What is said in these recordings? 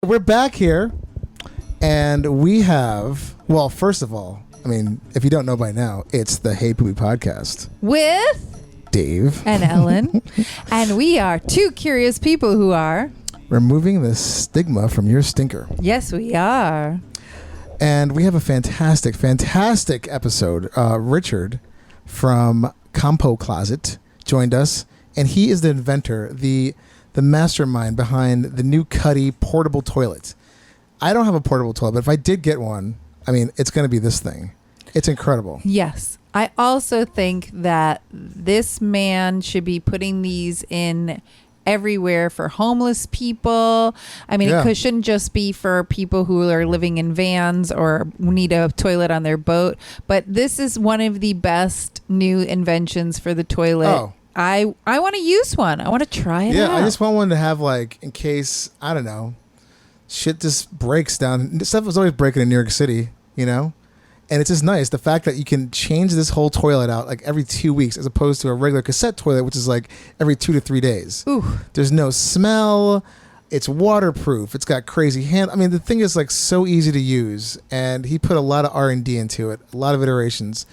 We're back here, and we have, well, first of all, I mean, if you don't know by now, it's the Hey Poopy Podcast. With Dave. and Ellen. And we are two curious people who are removing the stigma from your stinker. Yes, we are. And we have a fantastic episode. Richard from Compocloset joined us, and he is the inventor, the mastermind behind the new Cuddy portable toilet. I don't have a portable toilet, but if I did get one, I mean, it's going to be this thing. It's incredible. Yes. I also think that this man should be putting these in everywhere for homeless people. I mean, it shouldn't just be for people who are living in vans or need a toilet on their boat. But this is one of the best new inventions for the toilet. Oh. I want to use one. I want to try it out. Yeah, I just want one to have, like, in case, I don't know, shit just breaks down. Stuff was always breaking in New York City, you know? And it's just nice. The fact that you can change this whole toilet out like every 2 weeks as opposed to a regular cassette toilet, which is like every 2 to 3 days. Ooh. There's no smell. It's waterproof. It's got crazy hand. I mean, the thing is like so easy to use. And he put a lot of R&D into it, a lot of iterations.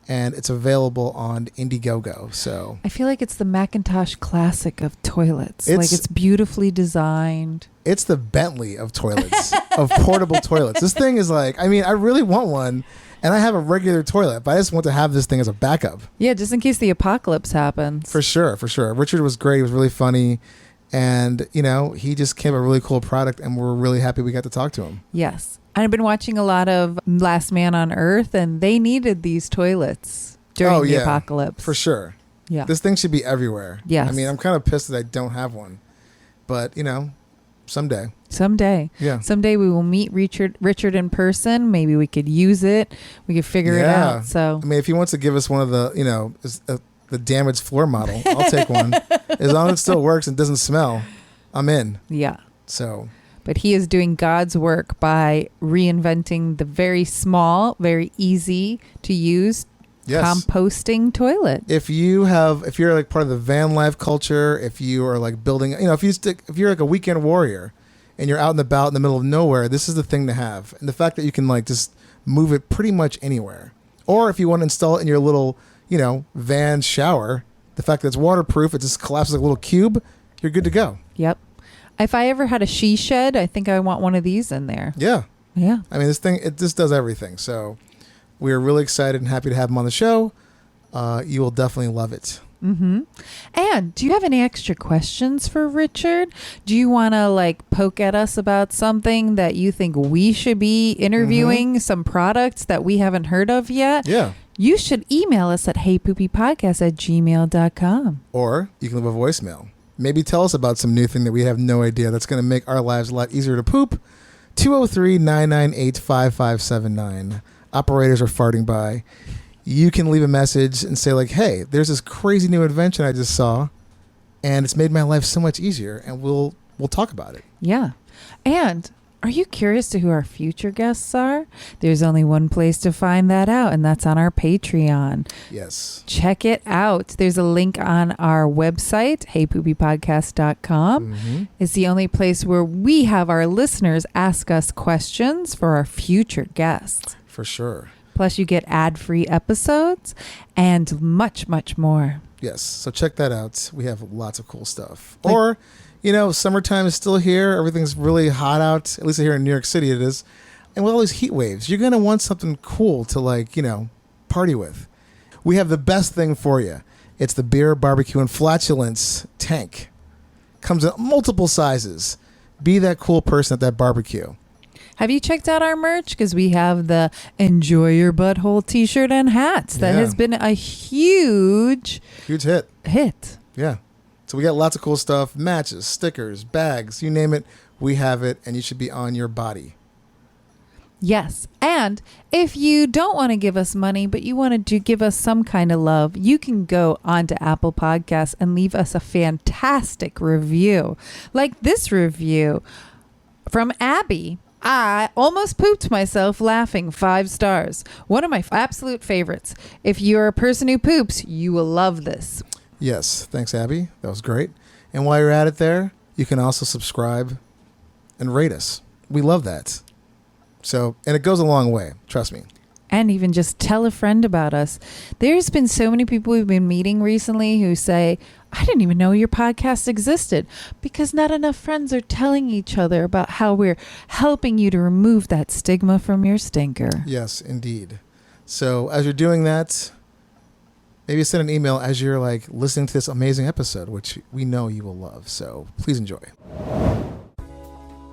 And it's available on Indiegogo. So I feel like it's the Macintosh classic of toilets. It's beautifully designed. It's the Bentley of toilets, of portable toilets. This thing is like, I mean, I really want one. And I have a regular toilet, but I just want to have this thing as a backup. Yeah, just in case the apocalypse happens. For sure. Richard was great. He was really funny. And, you know, he just came up with a really cool product, and we're really happy we got to talk to him. Yes. I've been watching a lot of Last Man on Earth, and they needed these toilets during the apocalypse. For sure. Yeah. This thing should be everywhere. Yes. I mean, I'm kind of pissed that I don't have one. But, you know, someday. Yeah. Someday we will meet Richard in person. Maybe we could use it. We could figure it out. So I mean, if he wants to give us one of the, you know, the damaged floor model, I'll take one. As long as it still works and doesn't smell, I'm in. Yeah. So. But he is doing God's work by reinventing the very small, very easy to use composting toilet. If you're like part of the van life culture, if you are like building, you know, if you're like a weekend warrior and you're out and about in the middle of nowhere, this is the thing to have. And the fact that you can like just move it pretty much anywhere. Or if you want to install it in your little, you know, van shower, the fact that it's waterproof, it just collapses like a little cube, you're good to go. Yep. If I ever had a she shed, I think I want one of these in there. Yeah. Yeah. I mean, this thing, it just does everything. So we are really excited and happy to have him on the show. You will definitely love it. Mm-hmm. And do you have any extra questions for Richard? Do you want to like poke at us about something that you think we should be interviewing, some products that we haven't heard of yet? Yeah. You should email us at heypoopypodcast@gmail.com. Or you can leave a voicemail. Maybe tell us about some new thing that we have no idea that's going to make our lives a lot easier to poop. 203-998-5579. Operators are farting by. You can leave a message and say like, hey, there's this crazy new invention I just saw, and it's made my life so much easier, and we'll talk about it. Yeah. And are you curious to who our future guests are? There's only one place to find that out, and that's on our Patreon. Yes. Check it out. There's a link on our website, heypoopypodcast.com. Mm-hmm. It's the only place where we have our listeners ask us questions for our future guests. For sure. Plus, you get ad-free episodes and much, much more. Yes. So check that out. We have lots of cool stuff. Or, you know, summertime is still here. Everything's really hot out. At least here in New York City it is. And with all these heat waves, you're going to want something cool to, like, you know, party with. We have the best thing for you. It's the Beer, Barbecue, and Flatulence tank. Comes in multiple sizes. Be that cool person at that barbecue. Have you checked out our merch? Because we have the Enjoy Your Butthole t-shirt and hats. That has been a huge hit. Yeah. So we got lots of cool stuff. Matches, stickers, bags, you name it. We have it, and you should be on your body. Yes. And if you don't want to give us money, but you want to give us some kind of love, you can go onto Apple Podcasts and leave us a fantastic review. Like this review from Abby. I almost pooped myself laughing. 5 stars. One of my absolute favorites. If you're a person who poops, you will love this. Yes. Thanks, Abby. That was great. And while you're at it there, you can also subscribe and rate us. We love that. So, and it goes a long way. Trust me. And even just tell a friend about us. There's been so many people we've been meeting recently who say, I didn't even know your podcast existed, because not enough friends are telling each other about how we're helping you to remove that stigma from your stinker. Yes, indeed. So as you're doing that, maybe send an email as you're like listening to this amazing episode, which we know you will love. So please enjoy.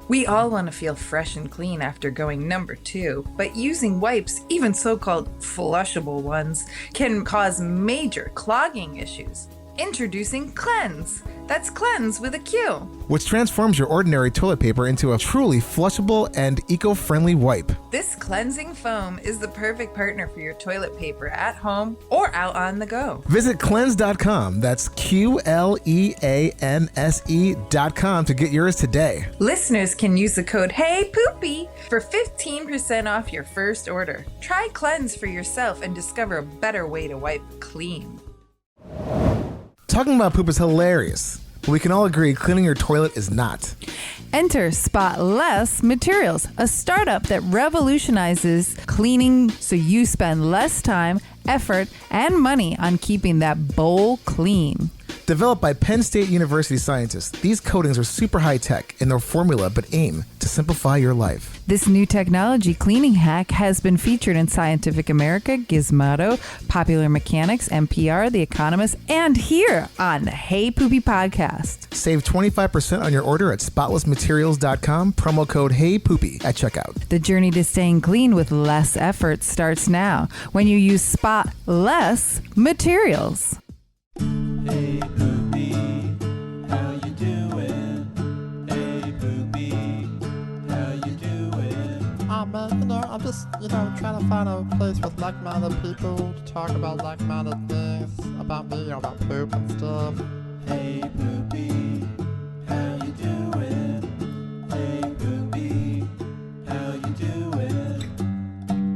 We all want to feel fresh and clean after going number 2, but using wipes, even so-called flushable ones, can cause major clogging issues. Introducing Cleanse. That's Cleanse with a Q. Which transforms your ordinary toilet paper into a truly flushable and eco-friendly wipe. This cleansing foam is the perfect partner for your toilet paper at home or out on the go. Visit cleanse.com. That's QLEANSE.com to get yours today. Listeners can use the code HeyPoopy for 15% off your first order. Try Cleanse for yourself and discover a better way to wipe clean. Talking about poop is hilarious, but we can all agree cleaning your toilet is not. Enter Spotless Materials, a startup that revolutionizes cleaning so you spend less time, effort, and money on keeping that bowl clean. Developed by Penn State University scientists, these coatings are super high-tech in their formula but aim to simplify your life. This new technology cleaning hack has been featured in Scientific America, Gizmodo, Popular Mechanics, NPR, The Economist, and here on the Hey Poopy podcast. Save 25% on your order at spotlessmaterials.com, promo code HeyPoopy at checkout. The journey to staying clean with less effort starts now when you use Spotless Materials. Hey Poopy, how you doing? Hey Poopy, how you doing? Man, I'm just, trying to find a place with like-minded people to talk about like-minded things about me, about poop and stuff. Hey Poopy, how you doing? Hey Poopy, how you doing?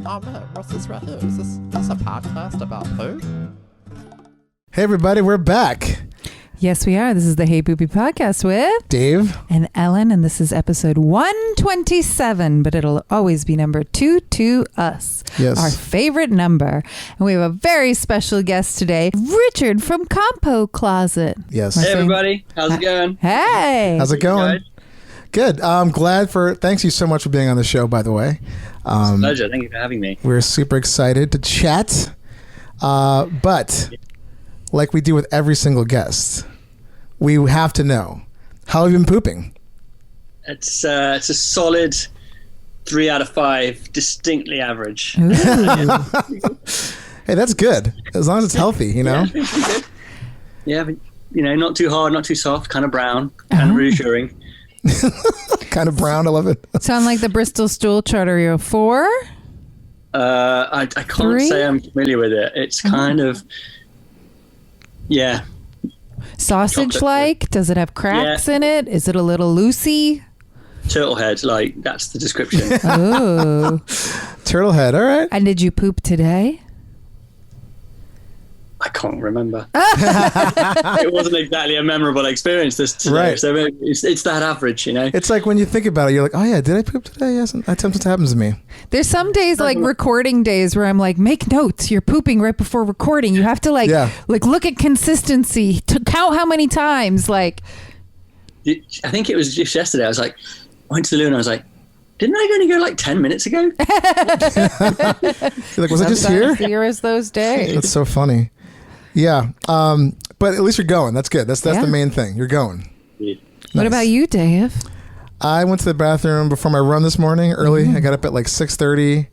Man, what's this right here? Is this a podcast about poop? Hey everybody, we're back. Yes, we are. This is the Hey Poopy podcast with Dave and Ellen, and this is episode 127, but it'll always be number 2 to us. Yes. Our favorite number. And we have a very special guest today, Richard from Compocloset. Yes. Hey everybody, how's it going? Hey. How's it going? Guys? Good. I'm glad thanks you so much for being on the show, by the way. It's a pleasure. Thank you for having me. We're super excited to chat. But like we do with every single guest, we have to know, how have you been pooping? It's a solid 3 out of 5, distinctly average. Ooh. Hey, that's good. As long as it's healthy, Yeah, it's pretty good. Yeah, but, not too hard, not too soft, kind of brown, kind of reassuring. Kind of brown. I love it. Sound like the Bristol Stool Chart. Are you a 4? I can't 3? say I'm familiar with it. It's kind of, yeah. Sausage-like? Does it have cracks in it? Is it a little loosey? Turtle head, that's the description. Oh. Turtle head. All right. And did you poop today? I can't remember. It wasn't exactly a memorable experience this today, Right. so it's that average, It's like when you think about it, you're like, oh yeah, did I poop today? Yes. That sometimes happens to me. There's some days like recording days where I'm like, make notes. You're pooping right before recording. You have to like look at consistency, to count how many times. Like, I think it was just yesterday. I went to the loo and I was like, didn't I only go like 10 minutes ago? You're like, was I just here? Here is those days. That's so funny. Yeah. But at least you're going. That's good. That's the main thing. You're going. Yeah. What about you, Dave? I went to the bathroom before my run this morning early. I got up at like 6:30,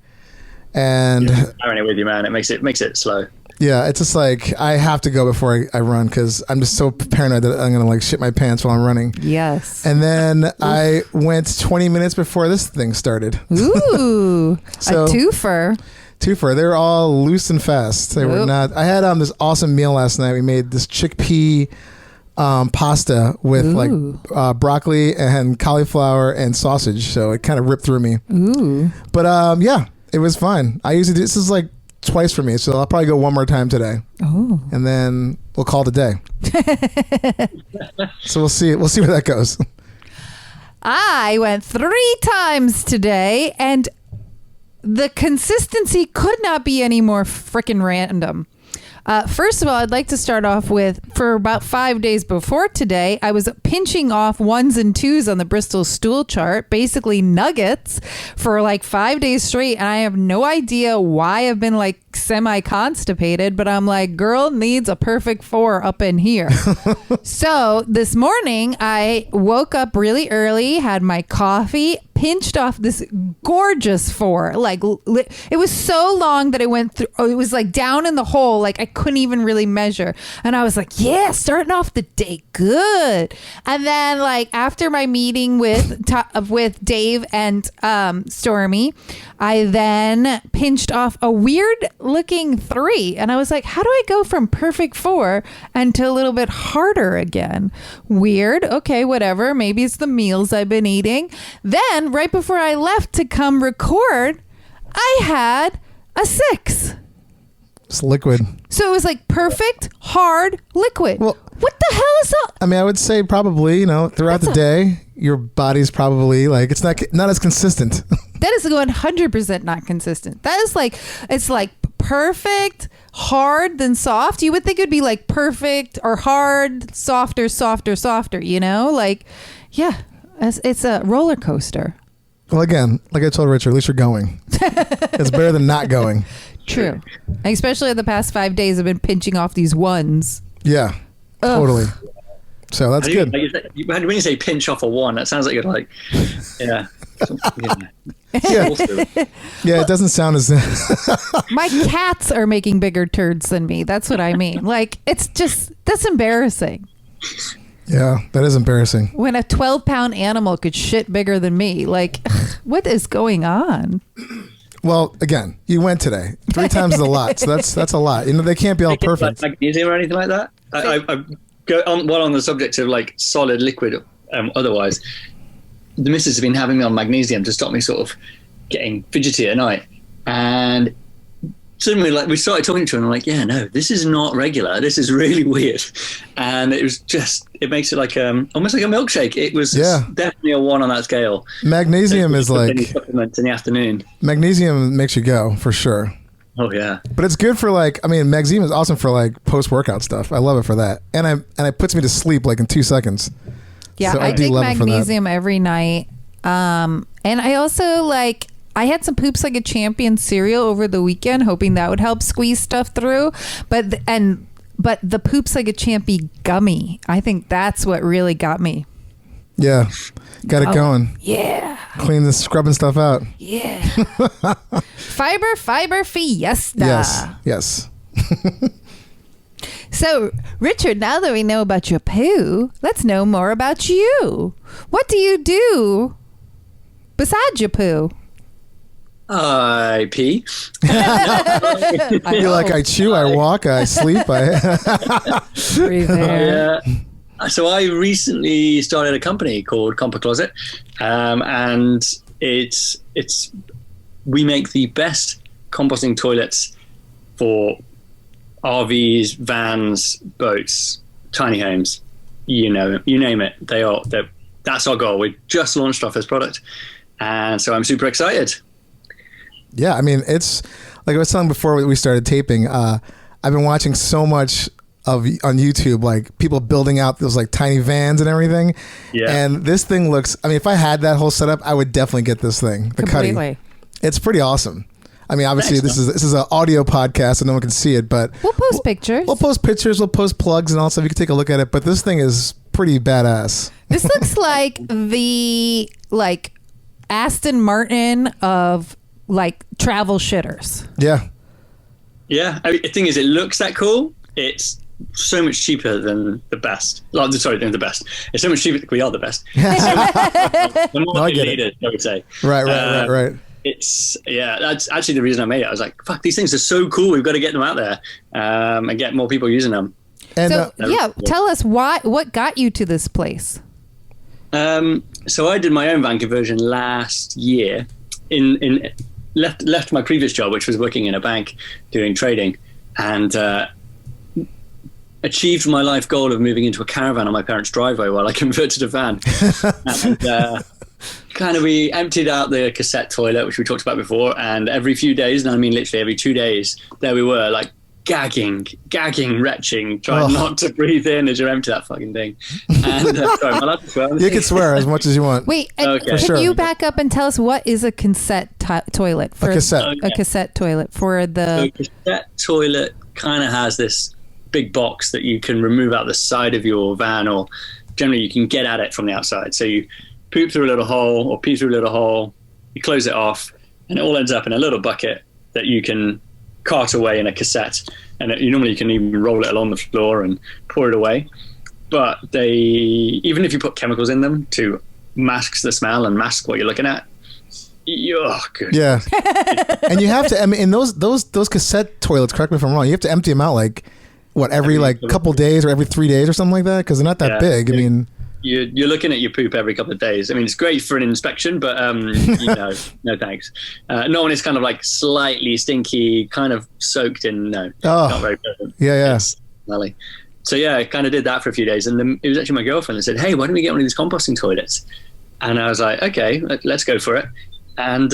and I'm it with you, man. It makes it slow. yeah, it's just like I have to go before I run because I'm just so paranoid that I'm gonna like shit my pants while I'm running. Yes. And then I went 20 minutes before this thing started. Ooh, So- a twofer. Twofer. They were all loose and fast. They were not. I had this awesome meal last night. We made this chickpea pasta with like broccoli and cauliflower and sausage. So it kind of ripped through me. Ooh. But yeah, it was fine. I usually do, this is like twice for me, so I'll probably go one more time today. Oh. And then we'll call it a day. So we'll see where that goes. I went 3 times today, and the consistency could not be any more freaking random. First of all, I'd like to start off with, for about 5 days before today, I was pinching off 1s and 2s on the Bristol stool chart, basically nuggets, for like 5 days straight. And I have no idea why I've been like semi-constipated, but I'm like, girl needs a perfect 4 up in here. So this morning, I woke up really early, had my coffee, pinched off this gorgeous 4. Like, it was so long that it went through, it was like down in the hole, like I couldn't even really measure. And I was like, yeah, starting off the day good. And then like after my meeting with Dave and Stormy, I then pinched off a weird looking 3. And I was like, how do I go from perfect 4 and to a little bit harder again? Weird. Okay, whatever. Maybe it's the meals I've been eating. Then right before I left to come record, I had a 6. It's liquid. So it was like perfect, hard, liquid. Well, what the hell is that? I mean, I would say probably, throughout the day, your body's probably like, it's not as consistent. That is 100% not consistent. That is like, it's like perfect, hard, then soft. You would think it would be like perfect or hard, softer, softer, softer, Like, yeah, it's a roller coaster. Well, again, like I told Richard, at least you're going. It's better than not going. True. Especially the past 5 days, I've been pinching off these 1s. Yeah, totally. So that's good. When you say pinch off a 1, that sounds like you're like, yeah. Yeah, it doesn't sound as... My cats are making bigger turds than me. That's what I mean. Like, that's embarrassing. Yeah, that is embarrassing. When a 12-pound animal could shit bigger than me. Like, what is going on? Well, again, you went today. 3 times is a lot, so that's a lot. They can't be all perfect. Like magnesium or anything like that. I go on the subject of like solid liquid. Otherwise, the missus has been having me on magnesium to stop me sort of getting fidgety at night. And suddenly, like, we started talking to her, and I'm like, yeah, no, this is not regular. This is really weird. And it was it makes it like almost like a milkshake. It was definitely a 1 on that scale. Magnesium is like supplements in the afternoon. Magnesium makes you go for sure. Oh yeah, but it's good for magnesium is awesome for like post-workout stuff. I love it for that, and it puts me to sleep like in 2 seconds. Yeah, so I take magnesium every night, and I also I had some Poops Like a Champion cereal over the weekend, hoping that would help squeeze stuff through. But the Poops Like a Champion gummy, I think that's what really got me. Yeah, got it going. Yeah, clean the scrubbing stuff out. Yeah, fiber fiesta. Yes. So, Richard, now that we know about your poo, let's know more about you. What do you do besides your poo? I pee. You're like, I chew, I walk, I sleep. So I recently started a company called Compocloset, and we make the best composting toilets for RVs, vans, boats, tiny homes. You name it. That's our goal. We just launched our first product, and so I'm super excited. Yeah, I mean, it's like I was telling before we started taping. I've been watching so much on YouTube, like people building out those like tiny vans and everything. Yeah. And this thing looks. I mean, if I had that whole setup, I would definitely get this thing. The Cuddy. It's pretty awesome. I mean, obviously, this is an audio podcast, so no one can see it, but we'll post pictures. We'll post plugs and all stuff. You can take a look at it. But this thing is pretty badass. This looks like the Aston Martin of travel shitters. Yeah. Yeah. The thing is, it looks that cool. It's so much cheaper than the best. Than the best. It's so much cheaper. We are the best. The more leaders, I would say. Right. That's actually the reason I made it. I was like, fuck, these things are so cool. We've got to get them out there and get more people using them. And, tell us what got you to this place. So I did my own van conversion last year. Left my previous job, which was working in a bank doing trading, and achieved my life goal of moving into a caravan on my parents' driveway while I converted a van. And we emptied out the cassette toilet, which we talked about before, and every few days, and I mean literally every 2 days, there we were, like gagging, retching, trying not to breathe in as you empty that fucking thing. And sorry, am I allowed to swear? You can swear as much as you want. Wait, Okay. can you back up and tell us what is a cassette toilet? For A cassette. A cassette toilet for the... So a cassette toilet kind of has this big box that you can remove out the side of your van, or generally you can get at it from the outside. So you poop through a little hole or pee through a little hole, you close it off, and it all ends up in a little bucket that you can cart away in a cassette. And normally you can even roll it along the floor and pour it away. But even if you put chemicals in them to mask the smell and mask what you're looking at, good. Yeah. And you have to, I mean, in those cassette toilets, correct me if I'm wrong, you have to empty them out every couple days or every 3 days or something like that? Because they're not that big. I mean... You're looking at your poop every couple of days. I mean, it's great for an inspection, but no thanks. No one is kind of like slightly stinky, kind of soaked in. No, not very pleasant. Yeah. It's smelly. So yeah, I kind of did that for a few days, and then it was actually my girlfriend that said, "Hey, why don't we get one of these composting toilets?" And I was like, "Okay, let's go for it." And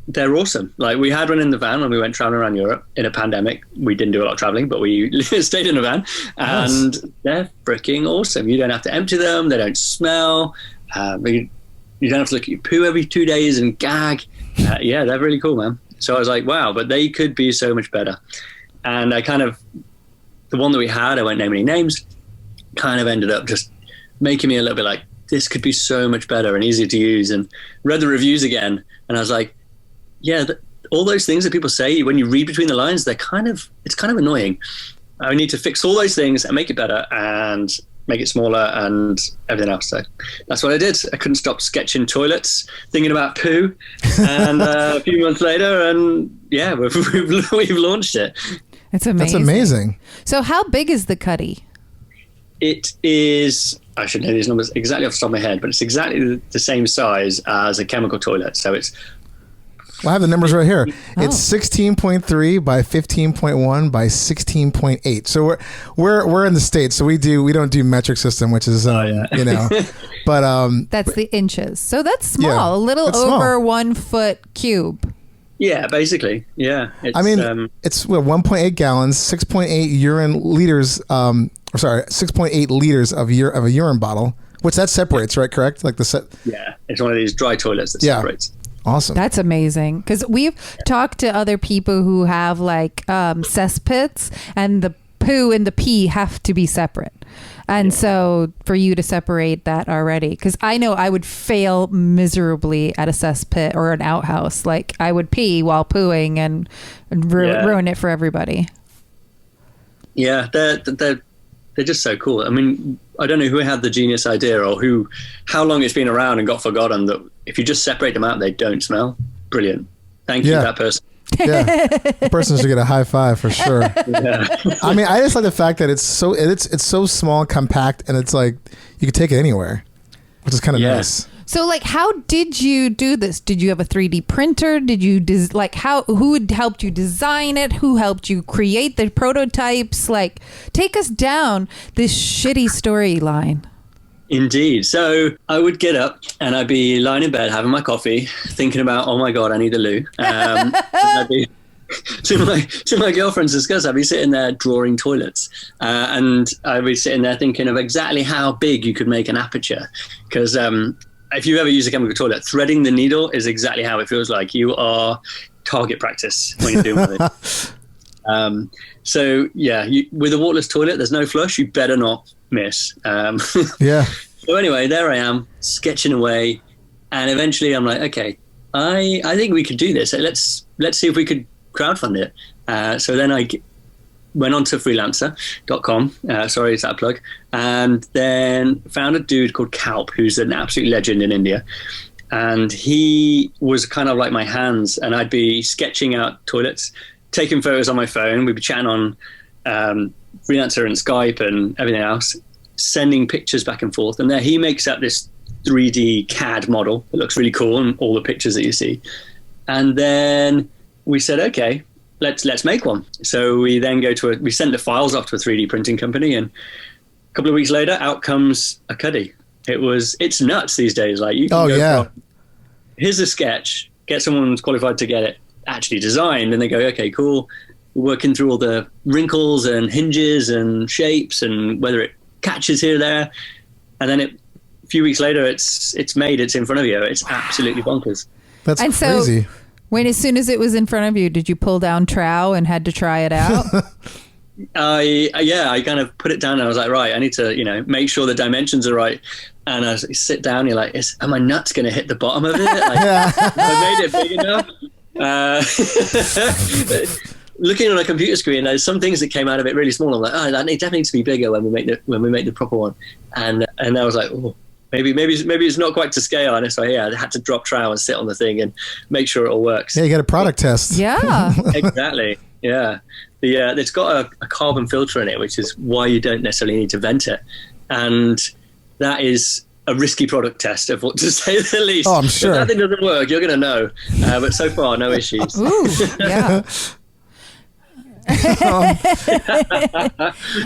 they're awesome. Like, we had one in the van when we went traveling around Europe in a pandemic. We didn't do a lot of traveling, but we stayed in a van, and they're freaking awesome. You don't have to empty them. They don't smell. You don't have to look at your poo every 2 days and gag. Yeah, they're really cool, man. So I was like, wow, but they could be so much better. And I the one that we had, I won't name any names, kind of ended up just making me a little bit like, this could be so much better and easier to use. And read the reviews again, and I was like, yeah, all those things that people say, when you read between the lines, it's kind of annoying. I need to fix all those things and make it better and make it smaller and everything else. So that's what I did. I couldn't stop sketching toilets, thinking about poo, and a few months later, and yeah, we've launched it. It's amazing. That's amazing. So how big is the Cuddy? It is, I should know these numbers exactly off the top of my head, but it's exactly the same size as a chemical toilet. So it's... Well, I have the numbers right here. It's 16.3 by 15.1 by 16.8. So we're in the States, so we don't do metric system, which is but that's the inches. So that's small, Yeah, a little that's over small. 1 foot cube. Yeah, basically. Yeah. It's, I mean, it's 1.8 gallons, 6.8 urine liters. 6.8 liters of a urine bottle, which that separates, right? Correct? Like yeah, it's one of these dry toilets that separates. Awesome. That's amazing. Because we've talked to other people who have like cesspits, and the poo and the pee have to be separate. And so for you to separate that already, because I know I would fail miserably at a cesspit or an outhouse. Like, I would pee while pooing and ruin it for everybody. Yeah, they're just so cool. I mean, I don't know who had the genius idea or how long it's been around and got forgotten that if you just separate them out, they don't smell. Brilliant. Thank you, that person. Yeah, the person should get a high five for sure. Yeah. I mean, I just like the fact that it's so small, compact, and it's like you can take it anywhere, which is kind of nice. So, like, how did you do this? Did you have a 3D printer? Did you who helped you design it? Who helped you create the prototypes? Like, take us down this shitty storyline. Indeed. So I would get up and I'd be lying in bed having my coffee, thinking about, oh my God, I need a loo. And I'd be to my girlfriend's disgust, I'd be sitting there drawing toilets, and I'd be sitting there thinking of exactly how big you could make an aperture, because if you ever use a chemical toilet, threading the needle is exactly how it feels like. You are target practice when you're doing it. So yeah, with a waterless toilet, there's no flush. You better not miss. Yeah. So anyway, there I am sketching away, and eventually I'm like, okay, I think we could do this. Let's see if we could crowdfund it. So then I went on to freelancer.com. Sorry, is that a plug? And then found a dude called Kalp, who's an absolute legend in India. And he was kind of like my hands, and I'd be sketching out toilets, taking photos on my phone. We'd be chatting on Freelancer and Skype and everything else, sending pictures back and forth. And there he makes up this 3D CAD model that looks really cool, and all the pictures that you see. And then we said, okay, let's make one. So we then we sent the files off to a 3D printing company, and a couple of weeks later, out comes a Cuddy. It's nuts these days. Like you can go from, here's a sketch, get someone who's qualified to get it actually designed, and they go, okay, cool. We're working through all the wrinkles and hinges and shapes and whether it catches here or there. And then a few weeks later, it's made, it's in front of you. It's absolutely bonkers. That's and crazy. So, as soon as it was in front of you, did you pull down trowel and had to try it out? I kind of put it down and I was like, right, I need to, make sure the dimensions are right. And I sit down, you're like, are my nuts going to hit the bottom of it? Like, I made it big enough. Looking on a computer screen, there's some things that came out of it really small. I'm like, that definitely needs to be bigger when we make the proper one. And I was like, oh, maybe it's not quite to scale. And so I had to drop trowel and sit on the thing and make sure it all works. Yeah, you got a product test. Yeah, exactly. Yeah, it's got a carbon filter in it, which is why you don't necessarily need to vent it, and that is a risky product test, to say the least. Oh, I'm sure. If that thing doesn't work, you're going to know. But so far, no issues. Ooh, yeah.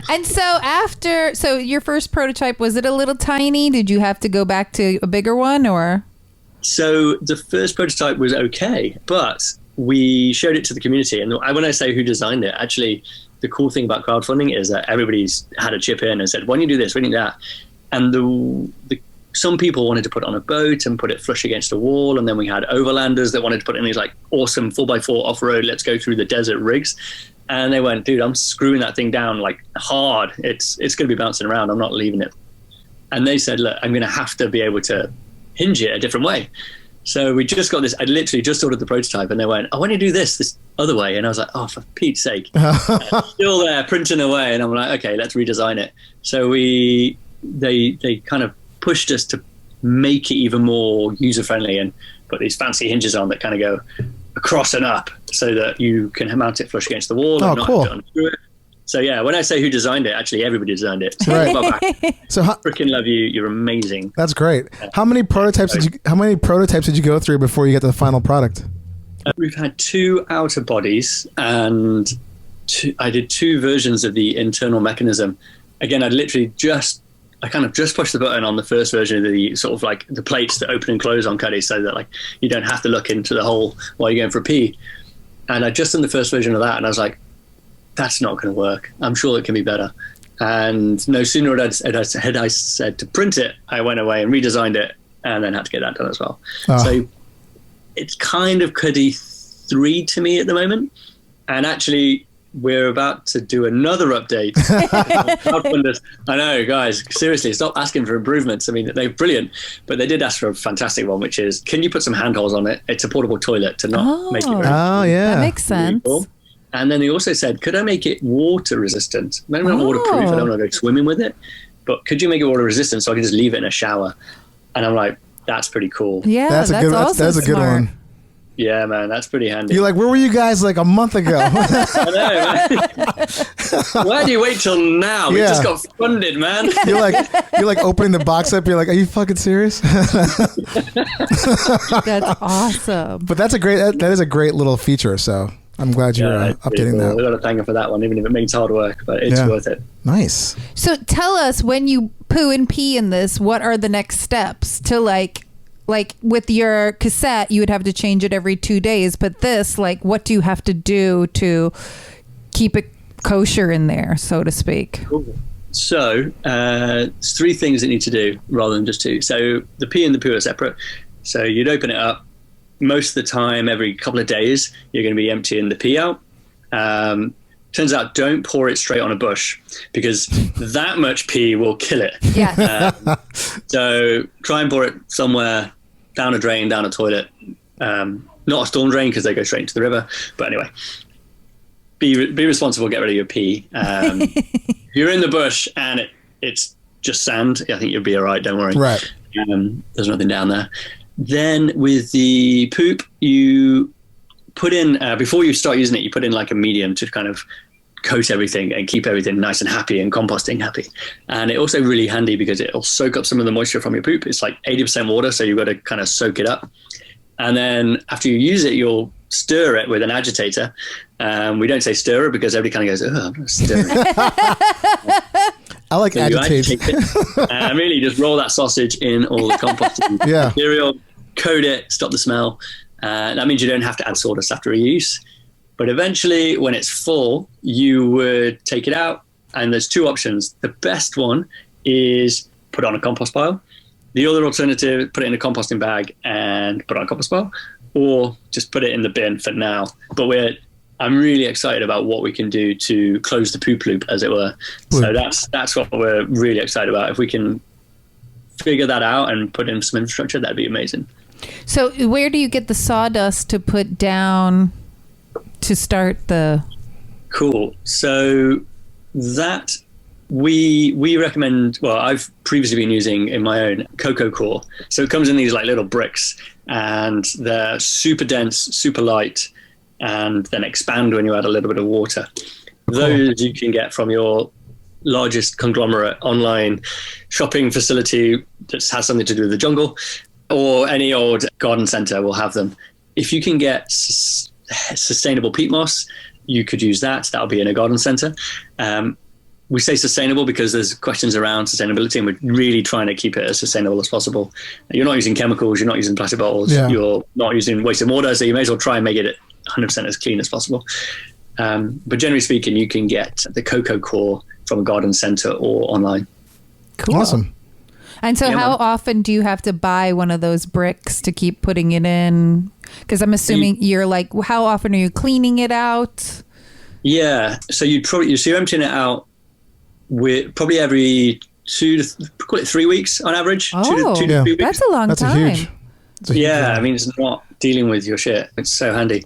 And so your first prototype, was it a little tiny? Did you have to go back to a bigger one, or? So the first prototype was okay, but we showed it to the community. And when I say who designed it, actually, the cool thing about crowdfunding is that everybody's had a chip in and said, why don't you do this, why don't you do that? And some people wanted to put it on a boat and put it flush against a wall. And then we had overlanders that wanted to put it in these like awesome 4x4 off-road, let's go through the desert rigs. And they went, dude, I'm screwing that thing down like hard. It's going to be bouncing around. I'm not leaving it. And they said, look, I'm going to have to be able to hinge it a different way. So we just got this. I literally just ordered the prototype, and they went, "Oh, why don't you do this other way?" And I was like, "Oh, for Pete's sake!" Still there, printing away, and I'm like, "Okay, let's redesign it." So they kind of pushed us to make it even more user friendly and put these fancy hinges on that kind of go across and up, so that you can mount it flush against the wall and not have to unscrew it. So yeah, when I say who designed it, actually everybody designed it. So right. So freaking love you. You're amazing. That's great. How many prototypes did you go through before you get to the final product? We've had 2 outer bodies, and I did 2 versions of the internal mechanism. Again, I kind of just pushed the button on the first version of the sort of like the plates that open and close on Cuddy, so that like you don't have to look into the hole while you're going for a pee. And I just done the first version of that, and I was like, that's not going to work. I'm sure it can be better. And no sooner had I said to print it, I went away and redesigned it, and then had to get that done as well. Oh. So it's kind of Cuddy 3 to me at the moment. And actually, we're about to do another update. I know, guys, seriously, stop asking for improvements. I mean, they're brilliant, but they did ask for a fantastic one, which is, can you put some handholds on it? It's a portable toilet to not make it very that makes sense. Cool. And then they also said, could I make it water resistant? Maybe not waterproof, I don't want to go swimming with it, but could you make it water resistant so I can just leave it in a shower? And I'm like, that's pretty cool. Yeah, that's a good one. Yeah, man, that's pretty handy. You're like, where were you guys like a month ago? I know, man. Why do you wait till now? We just got funded, man. You're like opening the box up. You're like, are you fucking serious? That's awesome. But that is a great little feature. So I'm glad you're updating that. We've got to thank him for that one, even if it means hard work, but it's worth it. Nice. So tell us, when you poo and pee in this, what are the next steps to like with your cassette, you would have to change it every 2 days, but this, like, what do you have to do to keep it kosher in there, so to speak? Cool. So it's 3 things that you need to do rather than just 2. So the pee and the poo are separate. So you'd open it up. Most of the time, every couple of days, you're going to be emptying the pee out. Turns out, don't pour it straight on a bush, because that much pee will kill it. Yeah. So try and pour it somewhere, down a drain, down a toilet. Not a storm drain, because they go straight into the river. But anyway, be responsible. Get rid of your pee. If you're in the bush and it's just sand, I think you'll be all right. Don't worry. Right. There's nothing down there. Then with the poop, you put in, before you start using it, you put in like a medium to kind of coat everything and keep everything nice and happy and composting happy. And it also really handy because it'll soak up some of the moisture from your poop. It's like 80% water, so you've got to kind of soak it up. And then after you use it, you'll stir it with an agitator. We don't say stir it because everybody kind of goes, oh, I'm not stirring. I like So you agitate. agitate it, and really just roll that sausage in all the composting Yeah. material, coat it, stop the smell. That means you don't have to add sawdust after reuse. But eventually, when it's full, you would take it out, and there's two options. The best one is put it on a compost pile. The other alternative, put it in a composting bag and put it on a compost pile, or just put it in the bin for now. But I'm really excited about what we can do to close the poop loop, as it were. So that's what we're really excited about. If we can figure that out and put in some infrastructure, that'd be amazing. So where do you get the sawdust to put down to start the... Cool. So that we recommend, well, I've previously been using in my own cocoa core. So it comes in these like little bricks, and they're super dense, super light, and then expand when you add a little bit of water. Those you can get from your largest conglomerate online shopping facility that has something to do with the jungle, or any old garden center will have them. If you can get sustainable peat moss, you could use that. That'll be in a garden center. We say sustainable because there's questions around sustainability, and we're really trying to keep it as sustainable as possible. You're not using chemicals, you're not using plastic bottles, you're not using wasted water, so you may as well try and make it 100% as clean as possible. But generally speaking, you can get the cocoa core from a garden center or online. Cool. Awesome. And so how often do you have to buy one of those bricks to keep putting it in? Because I'm assuming you're like, how often are you cleaning it out? Yeah. So you're emptying it out with probably every 3 weeks on average. Oh, 2 to 3 weeks. that's a long That's time. a huge. I mean, it's not dealing with your shit. It's so handy.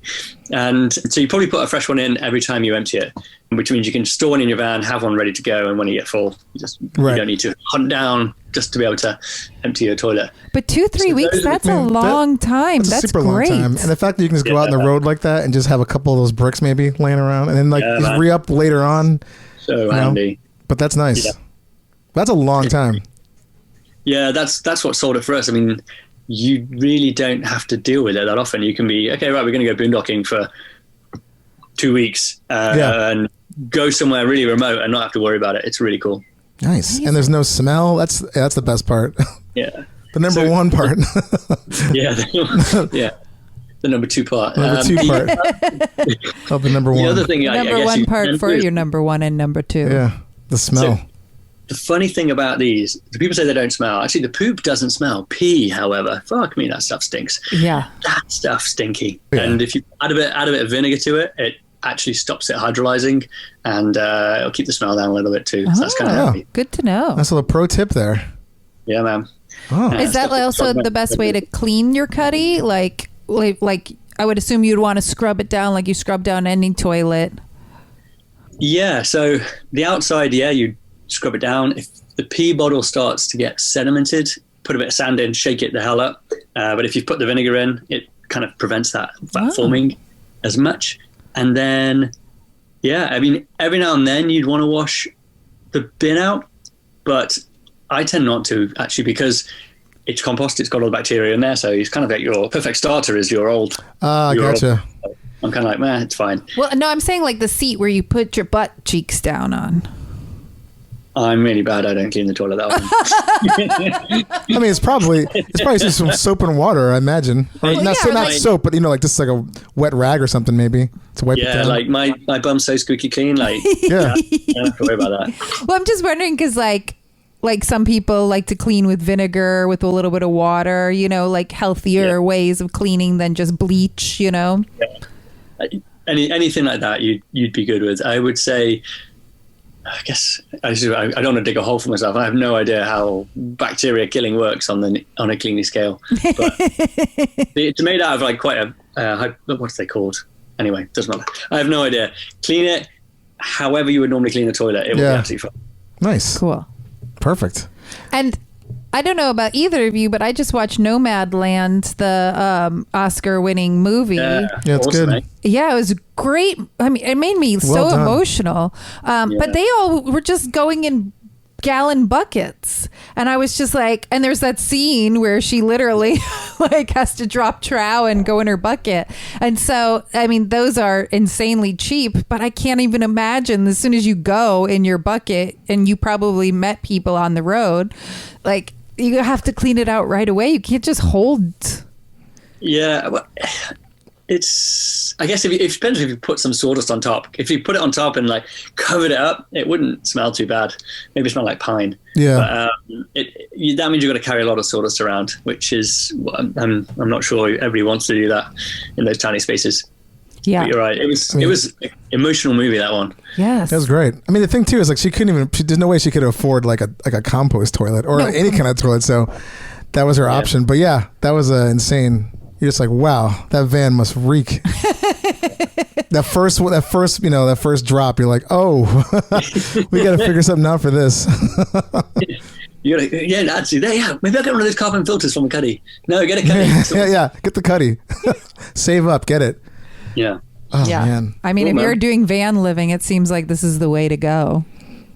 And so you probably put a fresh one in every time you empty it, which means you can store one in your van, have one ready to go, and when you get full, you don't need to hunt down just to be able to empty your toilet. But 2-3 weeks, that's a long time. That's super great. long time. And the fact that you can just go out on the road like that and just have a couple of those bricks maybe laying around, and then just re-up later on. So handy. But that's nice. Yeah. That's a long time. Yeah, that's what sold it for us. I mean, you really don't have to deal with it that often. You can be, okay, right, we're going to go boondocking for 2 weeks and go somewhere really remote and not have to worry about it. It's really cool. Nice. And there's no smell. That's the best part. Yeah. The number one part. Yeah. The number two part. Number two part of the number one. The other thing, Number one part for your number one and number two. Yeah. The smell. So, the funny thing about these, the people say they don't smell. Actually, the poop doesn't smell. Pee, however, fuck me, that stuff stinks. Yeah. That stuff's stinky. Yeah. And if you add a bit of vinegar to it, it actually stops it hydrolyzing, and it'll keep the smell down a little bit too. So that's kind of handy. Good to know. That's a little pro tip there. Yeah, man. Oh. Is that also the best way to clean your cuddy? Like I would assume you'd want to scrub it down like you scrub down any toilet. Yeah, so the outside, you scrub it down. If the pee bottle starts to get sedimented, put a bit of sand in, shake it the hell up. But if you put the vinegar in, it kind of prevents that fat forming as much. And then, I mean, every now and then you'd want to wash the bin out, but I tend not to, actually, because it's compost, it's got all the bacteria in there, so it's kind of like your perfect starter is your old. Gotcha. I'm kind of like, man, it's fine. Well, no, I'm saying like the seat where you put your butt cheeks down on. I'm really bad. I don't clean the toilet that often. I mean, it's probably just some soap and water, I imagine. Or not soap, but like just like a wet rag or something, maybe to wipe it down. Like my bum's so squeaky clean. Like, Yeah. I don't have to worry about that. Well, I'm just wondering because like some people like to clean with vinegar with a little bit of water, like healthier ways of cleaning than just bleach, Yeah. Anything like that, you'd be good with. I would say, I guess I don't want to dig a hole for myself. I have no idea how bacteria killing works on a cleaning scale. But it's made out of like quite a what's they called? Anyway, doesn't matter. I have no idea. Clean it however you would normally clean a toilet. It will be absolutely fine. Nice. Cool. Perfect. And I don't know about either of you, but I just watched Nomadland, the Oscar-winning movie. Yeah, it's good. Mate. Yeah, it was great. I mean, it made me so done. emotional. But they all were just going in gallon buckets. And I was just like, and there's that scene where she literally like has to drop trow and go in her bucket. And so, I mean, those are insanely cheap, but I can't even imagine as soon as you go in your bucket and you probably met people on the road, like you have to clean it out right away. You can't just hold. Yeah. Well, I guess it depends if you put some sawdust on top. If you put it on top and like covered it up, it wouldn't smell too bad. Maybe smell like pine. Yeah. But that means you've got to carry a lot of sawdust around, which is I'm not sure everybody wants to do that in those tiny spaces. Yeah, but you're right. It was an emotional movie, that one. Yes, that was great. I mean, the thing too is like there's no way she could afford like a compost toilet or any kind of toilet. So that was her option. But yeah, that was insane. You're just like, wow, that van must reek. that first drop, you're like, oh, we got to figure something out for this. You're like, yeah, actually, maybe I'll get one of those carbon filters from a Cuddy. No, get a Cuddy. yeah, get the Cuddy. Save up, get it. Yeah. Oh, yeah. Man. I mean, if you're doing van living, it seems like this is the way to go.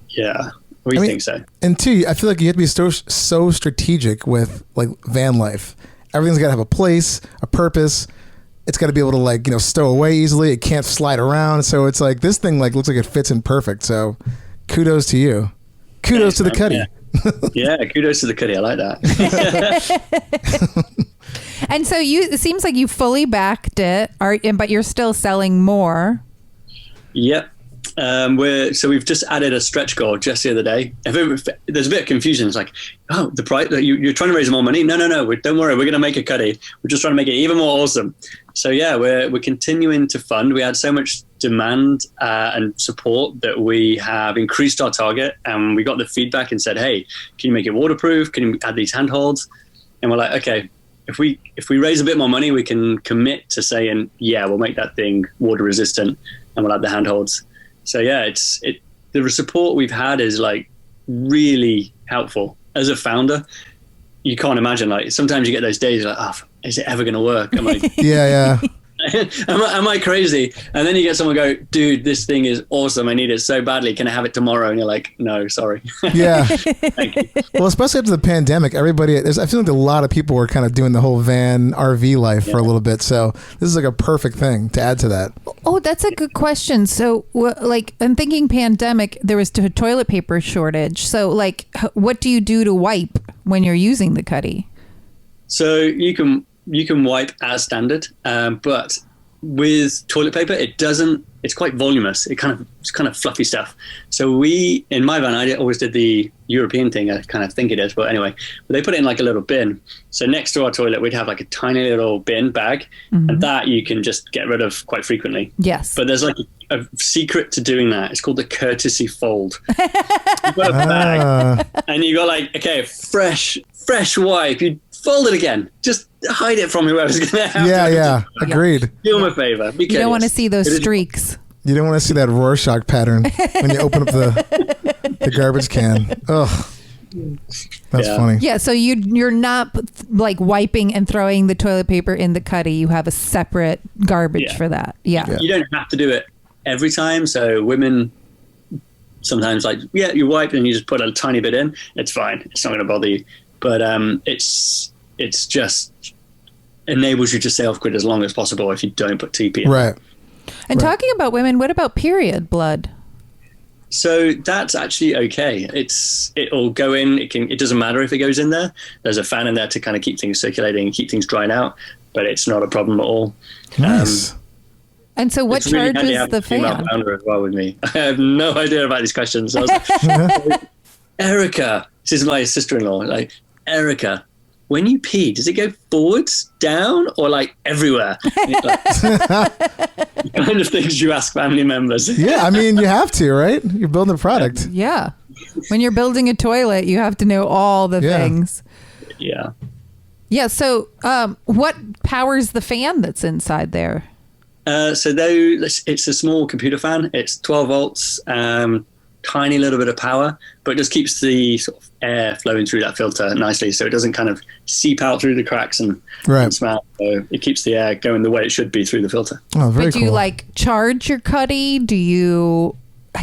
Yeah. We think so. And two, I feel like you have to be so strategic with like van life. Everything's got to have a place, a purpose. It's got to be able to like, stow away easily. It can't slide around. So it's like this thing like looks like it fits in perfect. So kudos to you. Kudos to the Cuddy. Yeah, kudos to the Cuddy. I like that. And so it seems like you fully backed it, but you're still selling more. Yep. We've just added a stretch goal just the other day. There's a bit of confusion. It's like, oh, the price, you're trying to raise more money. No, don't worry. We're going to make a Cuddy. We're just trying to make it even more awesome. So yeah, we're continuing to fund. We had so much demand and support that we have increased our target, and we got the feedback and said, hey, can you make it waterproof? Can you add these handholds? And we're like, okay, if we raise a bit more money, we can commit to saying, yeah, we'll make that thing water resistant, and we'll add the handholds. So yeah, the support we've had is like really helpful. As a founder, you can't imagine, like sometimes you get those days like, oh, is it ever going to work? I'm like, yeah. am I crazy? And then you get someone go, dude, this thing is awesome. I need it so badly. Can I have it tomorrow? And you're like, no, sorry. Yeah. Thank you. Well, especially after the pandemic, I feel like a lot of people were kind of doing the whole van RV life for a little bit. So this is like a perfect thing to add to that. Oh, that's a good question. So like, I'm thinking pandemic, there was a toilet paper shortage. So like, what do you do to wipe when you're using the Cuddy? So you can wipe as standard, but with toilet paper, it's quite voluminous. It's kind of fluffy stuff. So in my van, I always did the European thing. I kind of think it is, but anyway, they put it in like a little bin. So next to our toilet, we'd have like a tiny little bin bag, and that you can just get rid of quite frequently. Yes. But there's like a secret to doing that. It's called the courtesy fold. You've got a bag, and you got like, okay, fresh wipe. You fold it again. Just hide it from whoever's going to have it. Yeah. Agreed. Do them a favor. You don't want to see those streaks. You don't want to see that Rorschach pattern when you open up the garbage can. Ugh. That's funny. Yeah, so you're not like wiping and throwing the toilet paper in the Cuddy. You have a separate garbage for that. Yeah. You don't have to do it every time. So women sometimes like, you wipe and you just put a tiny bit in. It's fine. It's not going to bother you. But it's just enables you to stay off grid as long as possible if you don't put TP in. Right. And talking about women, what about period blood? So that's actually okay. It'll go in. It doesn't matter if it goes in there. There's a fan in there to kind of keep things circulating and keep things drying out. But it's not a problem at all. Nice. And so, what really charges the female fan? founder as well with me. I have no idea about these questions. I was like, Erica, this is my sister-in-law. Like, Erica, when you pee, does it go forwards, down, or like everywhere? The kind of things you ask family members. Yeah, I mean, you have to, right? You're building a product. Yeah. When you're building a toilet, you have to know all the things. Yeah. Yeah. So, what powers the fan that's inside there? It's a small computer fan. It's 12 volts, tiny little bit of power, but it just keeps the sort of air flowing through that filter nicely, so it doesn't kind of seep out through the cracks and smell. So it keeps the air going the way it should be through the filter. Oh, very But do you like charge your Cuddy? Do you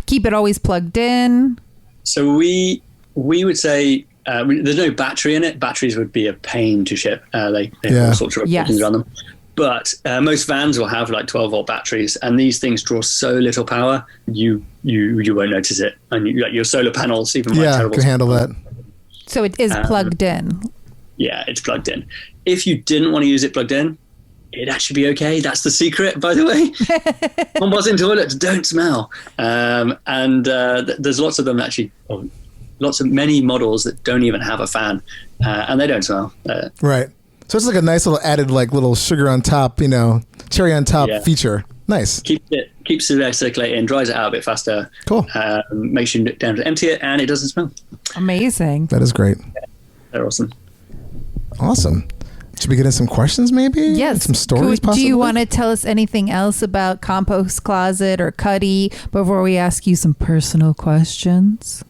keep it always plugged in? So we We would say there's no battery in it. Batteries would be a pain to ship. They have all sorts of things around them. But most vans will have like 12-volt batteries, and these things draw so little power, you won't notice it. And like your solar panels, even my terrible can handle that. So it is plugged in. Yeah, it's plugged in. If you didn't want to use it plugged in, it'd actually be okay. That's the secret, by the way. Composting toilets don't smell. There's lots of them actually, many models that don't even have a fan, and they don't smell. Right. So it's like a nice little added, like little sugar on top, cherry on top feature. Nice. Keeps it circulating, dries it out a bit faster. Cool. Makes you down to empty it, and it doesn't smell. Amazing. That is great. They're awesome. Awesome. Should we get in some questions, maybe? Yes. Some stories, possibly? Do you want to tell us anything else about Compostcloset or Cuddy before we ask you some personal questions?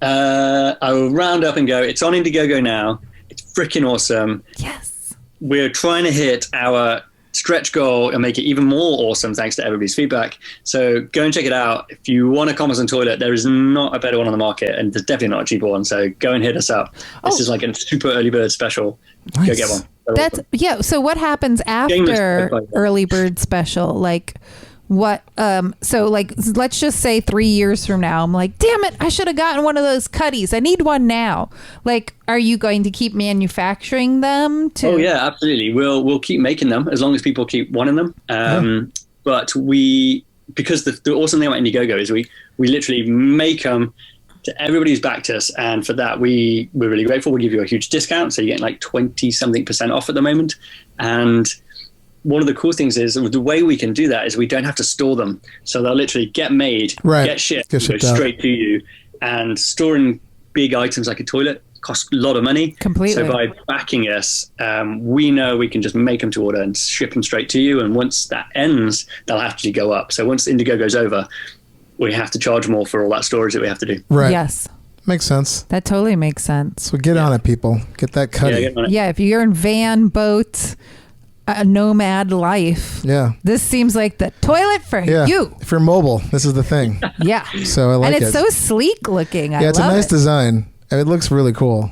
I will round up and go. It's on Indiegogo now. It's freaking awesome. Yes. We're trying to hit our stretch goal and make it even more awesome thanks to everybody's feedback. So go and check it out. If you want a composting toilet, there is not a better one on the market, and there's definitely not a cheaper one. So go and hit us up. This is like a super early bird special. Nice. Go get one. That's awesome. So what happens after early bird special? Like what? So like let's just say 3 years from now, I'm like, damn it, I should have gotten one of those Cuddys. I need one now. Like, are you going to keep manufacturing them? Oh yeah, absolutely. We'll keep making them as long as people keep wanting them. But because the awesome thing about Indiegogo is we literally make them to everybody who's backed us, and for that we're really grateful. We'll give you a huge discount, so you're getting like 20-something% off at the moment. And one of the cool things is the way we can do that is we don't have to store them, so they'll literally get made, get shipped, go straight to you. And storing big items like a toilet costs a lot of money. Completely. So by backing us, we know we can just make them to order and ship them straight to you. And once that ends, they'll actually go up. So once Indiegogo's over, we have to charge more for all that storage that we have to do. Right. Yes. Makes sense. That totally makes sense. So get on it, people. Get that Cuddy. Yeah, if you're in van, boat, a nomad life, this seems like the toilet for you. If you're mobile, this is the thing. Yeah. So I like it. And it's so sleek looking. It's a nice design. And it looks really cool.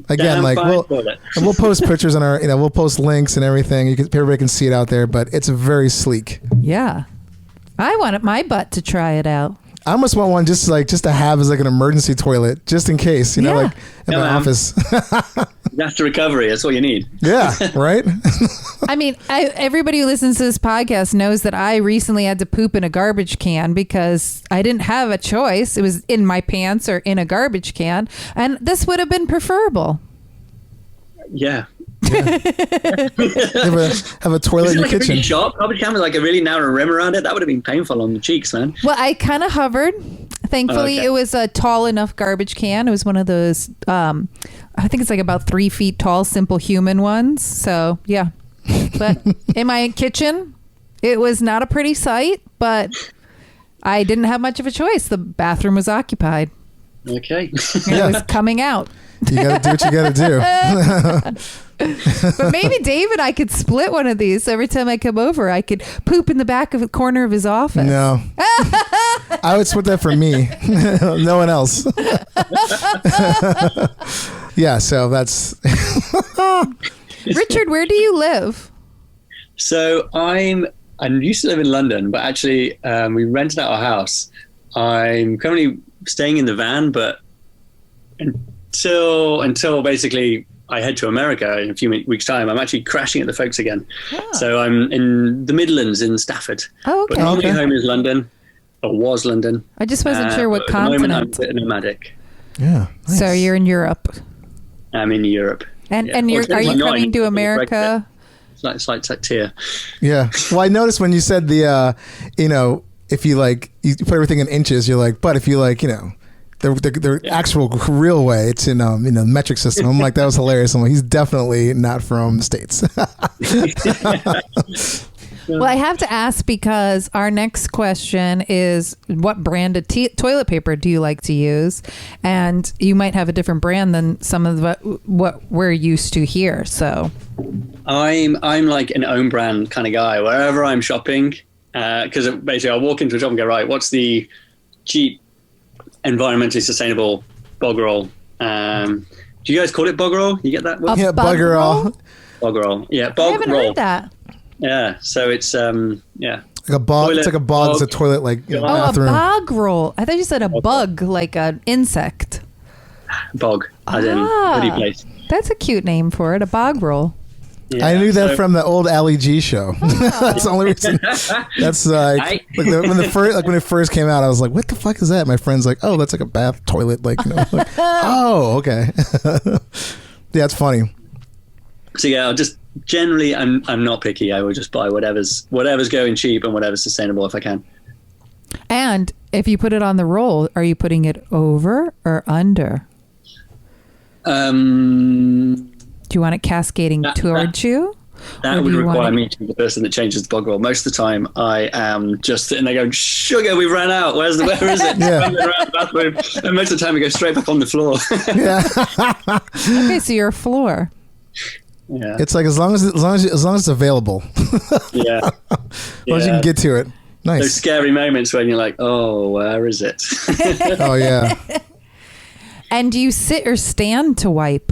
Again, like we'll post pictures on our, we'll post links and everything. Everybody can see it out there, but it's very sleek. Yeah. I want my butt to try it out. I almost want one just to have as like an emergency toilet, just in case, like in my office. That's the recovery. That's all you need. Yeah, right? I mean, everybody who listens to this podcast knows that I recently had to poop in a garbage can because I didn't have a choice. It was in my pants or in a garbage can. And this would have been preferable. Yeah. have a toilet in your kitchen. Really sharp garbage can with like a really narrow rim around it. That would have been painful on the cheeks, man. Well, I kind of hovered. Thankfully, It was a tall enough garbage can. It was one of those, I think it's like about 3 feet tall, simple human ones. So, yeah. But in my kitchen, it was not a pretty sight, but I didn't have much of a choice. The bathroom was occupied. Okay. It was coming out. You got to do what you got to do. But maybe Dave and I could split one of these. Every time I come over, I could poop in the back of the corner of his office. No. I would split that for me. No one else. Yeah, so that's... Richard, where do you live? So I used to live in London, but actually we rented out our house. I'm currently staying in the van, but until basically I head to America in a few weeks' time, I'm actually crashing at the folks again. Oh. So I'm in the Midlands in Stafford. Oh, okay. But normally home is London, or was London. I just wasn't sure what continent. At the moment, I'm a bit nomadic. Yeah. Nice. So you're in Europe. I'm in Europe. And are you coming to America? It's like tier. Yeah. Well, I noticed when you said the, if you you put everything in inches, you're like, but if you the actual real way, it's in metric system. I'm like, that was hilarious. I'm like, he's definitely not from the States. Well, I have to ask because our next question is, what brand of toilet paper do you like to use? And you might have a different brand than some of what we're used to here. So I'm like an own brand kind of guy wherever I'm shopping, because basically I'll walk into a shop and go, right, what's the cheap, environmentally sustainable bog roll. Do you guys call it bog roll? You get that word? Yeah, bug bugger all. roll? Bog roll. Yeah, I bog haven't roll. heard that. Yeah, so it's Like a bog. Toilet, It's like a bog. It's a bog. toilet, like Oh, Oh, a bathroom. bog roll. I thought you said a bug, like an insect. bog, as in woody place. That's a cute name for it, a bog roll. Yeah, I knew that so- from the old Ali G show. That's the only reason. That's like when it first came out, I was like, "What the fuck is that?" My friend's like, "Oh, that's like a bath toilet." Like, like, oh, okay. Yeah, it's funny. So yeah, I'll just generally, I'm not picky. I will just buy whatever's going cheap and whatever's sustainable if I can. And if you put it on the roll, are you putting it over or under? Do you want it cascading towards you? That Or would do you require want it- me to be the person that changes the bog roll. Most of the time, I am just sitting there going, "Sugar, we've ran out. Where is it?" Yeah. Running around the bathroom. And most of the time, we go straight back on the floor. Yeah, Okay, so you're a floor. Yeah, it's like as long as it's available, yeah. as long as you can get to it. Those Nice. scary moments when you're like, "Oh, where is it?" Oh yeah. And do you sit or stand to wipe?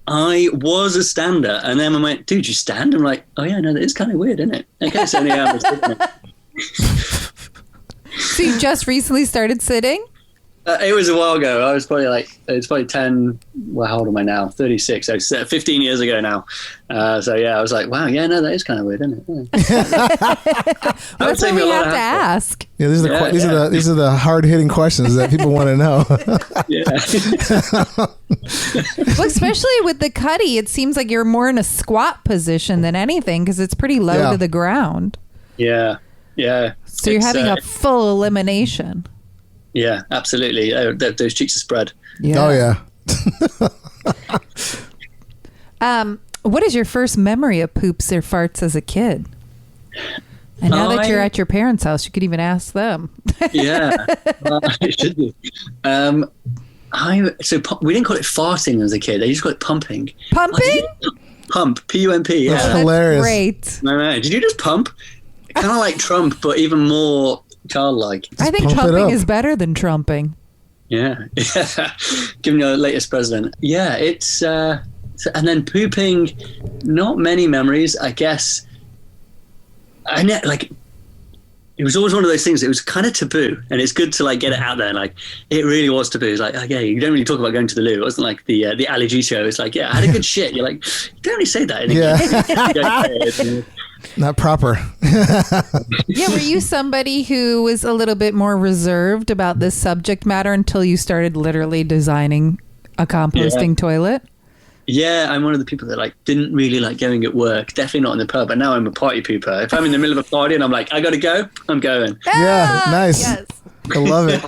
I was a stander, and then I went, "Dude, you stand?" I'm like, "Oh yeah, no, that is kind of weird, isn't it?" Okay, so yeah, I'm sitting there. So you just recently started sitting? It was a while ago. I was probably it's probably 10. Well, how old am I now? 36. So 15 years ago now. So yeah, I was like, wow, yeah, no, that is kind of weird, isn't it? Yeah. That would That's take what me we a lot have of to hassle. ask. Yeah, these are the hard hitting questions that people want to know. Yeah. Well, especially with the Cuddy, it seems like you're more in a squat position than anything because it's pretty low Yeah. to the ground. Yeah. Yeah. So you're It's, having a full elimination. Yeah, absolutely. Those cheeks are spread. Oh yeah. What is your first memory of poops or farts as a kid? And now that you're at your parents' house, you could even ask them. Yeah. It should be. We didn't call it farting as a kid. They just called it pumping. Pumping? Pump. P-U-M-P. That's Yeah. hilarious. Great. No. Did you just pump? Kind of like Trump, but even more childlike. I think pump it pumping up. is better than trumping. Yeah. Given your latest president. Yeah, it's and then pooping, not many memories, I guess. It was always one of those things. It was kind of taboo, and it's good to get it out there. Like, it really was taboo. It's like, okay, you don't really talk about going to the loo. It wasn't like the Ali G show. It's like, yeah, I had a good shit. You're like, you don't really say that. Yeah. Not proper. Yeah, were you somebody who was a little bit more reserved about this subject matter until you started literally designing a composting toilet? Yeah, I'm one of the people that didn't really like going at work. Definitely not in the pub. But now I'm a party pooper. If I'm in the middle of a party and I'm like, I gotta go, I'm going. Yeah, nice. Yes. I love it.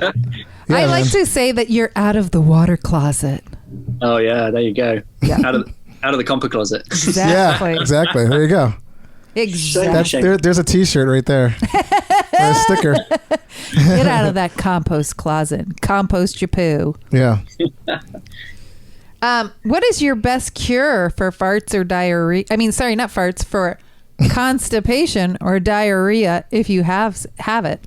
Yeah, I like man. to say that you're out of the water closet. Oh yeah, there you go. Yeah. Out of the Compocloset. Exactly. Yeah, exactly. There you go. Exactly. There's a T-shirt right there. Or a sticker. Get out of that compost closet. Compost your poo. Yeah. What is your best cure for farts or diarrhea? I mean, sorry, not farts, for constipation or diarrhea if you have it.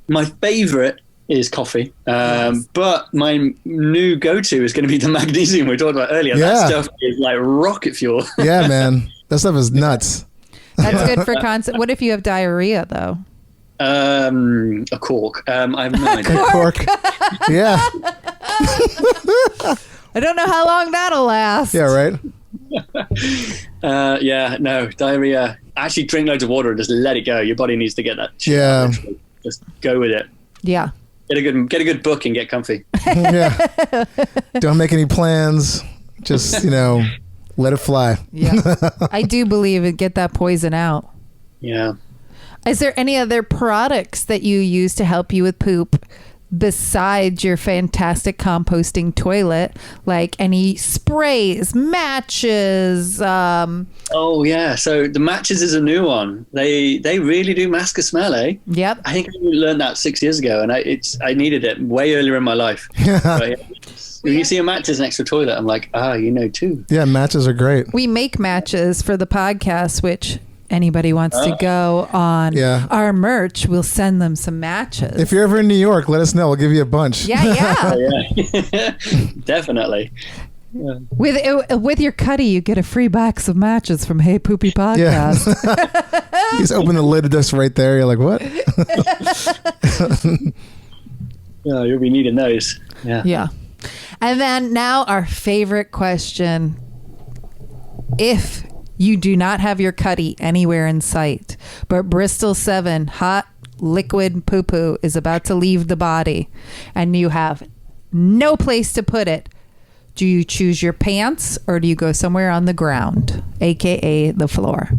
My favorite is coffee, but my new go-to is going to be the magnesium we talked about earlier. Yeah. That stuff is like rocket fuel. Yeah, man. That stuff is nuts. That's good for What if you have diarrhea, though? A cork. I have no idea. Cork. Yeah. I don't know how long that'll last. Yeah, right? Yeah, no, diarrhea. Actually, drink loads of water and just let it go. Your body needs to get that. shit Yeah. out, literally. Just go with it. Yeah. Get a good book and get comfy. Yeah. Don't make any plans. Just, let it fly. Yeah. I do believe it. Get that poison out. Yeah. Is there any other products that you use to help you with poop besides your fantastic composting toilet? Like any sprays, matches? Oh yeah. So the matches is a new one. They really do mask a smell, eh? Yep. I think I learned that 6 years ago, and I needed it way earlier in my life. But, yeah, when you see a matches next to a toilet, I'm like, too. Yeah, matches are great. We make matches for the podcast, which anybody wants to go on Yeah. our merch, we'll send them some matches. If you're ever in New York, let us know. We'll give you a bunch. yeah. Yeah, definitely. Yeah. With your Cuddy, you get a free box of matches from Hey Poopy Podcast. You just open the lid just right there. You're like, what? Yeah, you'll be needing those. Yeah. Yeah. And then now our favorite question. If you do not have your Cuddy anywhere in sight, but Bristol 7 hot liquid poo-poo is about to leave the body and you have no place to put it, do you choose your pants or do you go somewhere on the ground, aka the floor?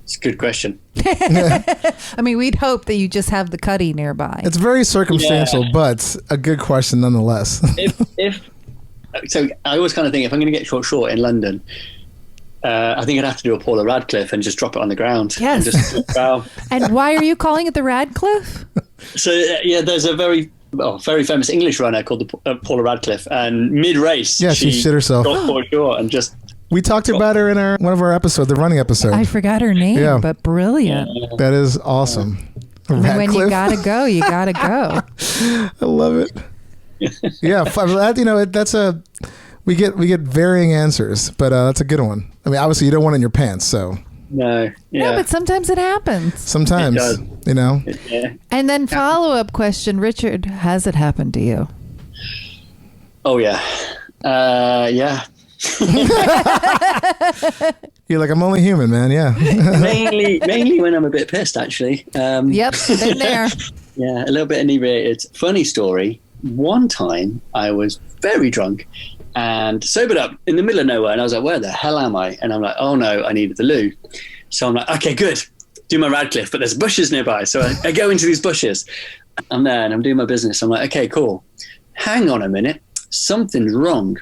It's a good question. I mean, we'd hope that you just have the Cuddy nearby. It's very circumstantial, but a good question nonetheless. So I always kind of think if I'm going to get short in London, I think I'd have to do a Paula Radcliffe and just drop it on the ground. Yes. And just, wow. And why are you calling it the Radcliffe? So yeah, there's a very famous English runner called Paula Radcliffe, and mid-race, Yeah, she shit herself. got caught short and just. We talked about her in one of our episodes, the running episode. I forgot her name, Yeah. but brilliant. That is awesome. And when you Radcliffe. gotta go, you gotta go. I love it. Yeah, that's we get varying answers, but that's a good one. I mean, obviously you don't want it in your pants, so No. Yeah. No, but sometimes it happens. sometimes, It does. Yeah. And then follow-up question, Richard, has it happened to you? Oh yeah. Yeah. You're like, I'm only human, man. Yeah. mainly when I'm a bit pissed, actually. Yep, been there. Yeah, a little bit inebriated. Funny story. One time I was very drunk and sobered up in the middle of nowhere, and I was like, where the hell am I? And I'm like, oh no, I needed the loo. So I'm like, okay, good. Do my Radcliffe, but there's bushes nearby. So I go into these bushes. I'm there and I'm doing my business. I'm like, okay, cool. Hang on a minute. Something's wrong.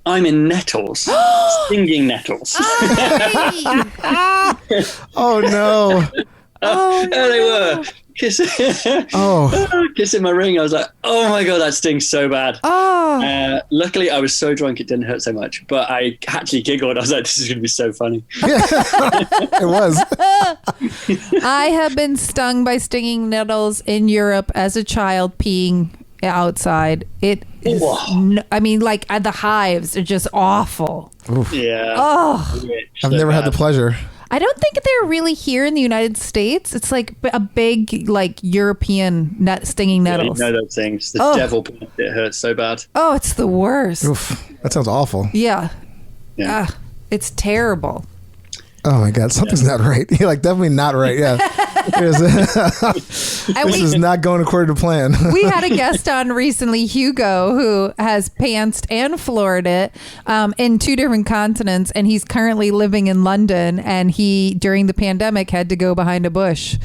I'm in nettles. Stinging nettles. Oh no. There they were. Kissing my ring. I was like, oh my God, that stings so bad. Luckily, I was so drunk it didn't hurt so much, but I actually giggled. I was like, this is going to be so funny. It was. I have been stung by stinging nettles in Europe as a child peeing outside. It is, I mean, like the hives are just awful. Yeah. Oh, I've never had the pleasure. I don't think they're really here in the United States. It's like a big, like European stinging nettles. You know those things. The devil plant, it hurts so bad. Oh, it's the worst. Oof, that sounds awful. Yeah. Yeah. It's terrible. Oh my God, something's not right. You're like, definitely not right. Yeah. This is not going according to plan. We had a guest on recently, Hugo, who has pantsed and floored it in 2 different continents, and he's currently living in London, and he, during the pandemic, had to go behind a bush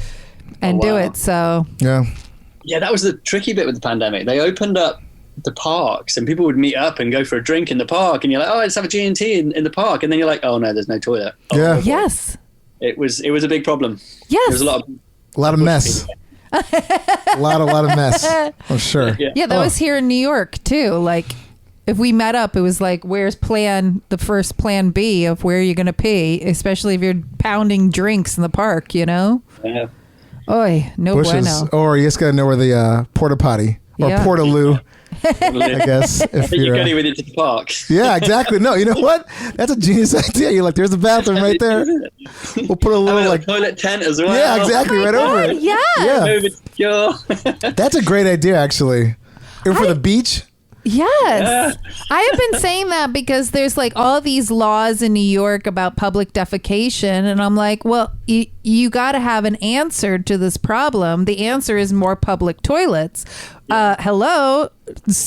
and do it. So Yeah. Yeah, that was the tricky bit with the pandemic. They opened up the parks and people would meet up and go for a drink in the park, and you're like, oh, let's have a G&T in the park, and then you're like, oh no, there's no toilet. Yeah. yes. It was a big problem. Yes. There was A lot of mess. a lot of mess. I'm sure. Yeah, that was here in New York too. Like, if we met up, it was like, where's the first plan B of where you're going to pee, especially if you're pounding drinks in the park, you know? Yeah. Oy, no Bushes. bueno. Or you just got to know where the porta potty or Yeah. porta loo, I guess. If You you're, go with it to the park. yeah, exactly. No, you know what? That's a genius idea. You're like, there's the bathroom right there. We'll put a I little mean, like, toilet tent as well. yeah, exactly, right over it. Yeah. Yeah, Over to your- that's a great idea, actually. Or for the beach. Yes. I have been saying that because there's like all these laws in New York about public defecation. And I'm like, well, you got to have an answer to this problem. The answer is more public toilets. Hello.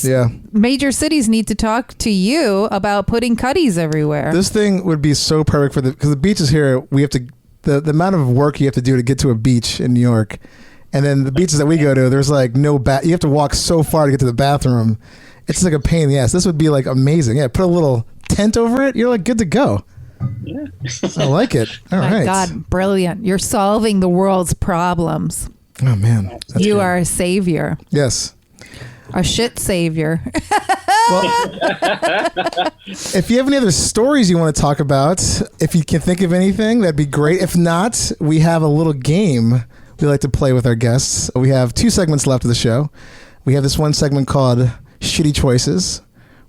Yeah. Major cities need to talk to you about putting Cuddys everywhere. This thing would be so perfect because the beaches here, we have to, the amount of work you have to do to get to a beach in New York. And then the beaches that we go to, there's like no you have to walk so far to get to the bathroom. It's like a pain in the ass. This would be like amazing. Yeah, put a little tent over it. You're like good to go. Yeah. I like it. All My right. God, brilliant. You're solving the world's problems. Oh man. That's You good. are a savior. Yes. A shit savior. If you have any other stories you want to talk about, if you can think of anything, that'd be great. If not, we have a little game we like to play with our guests. We have 2 segments left of the show. We have this one segment called Shitty Choices,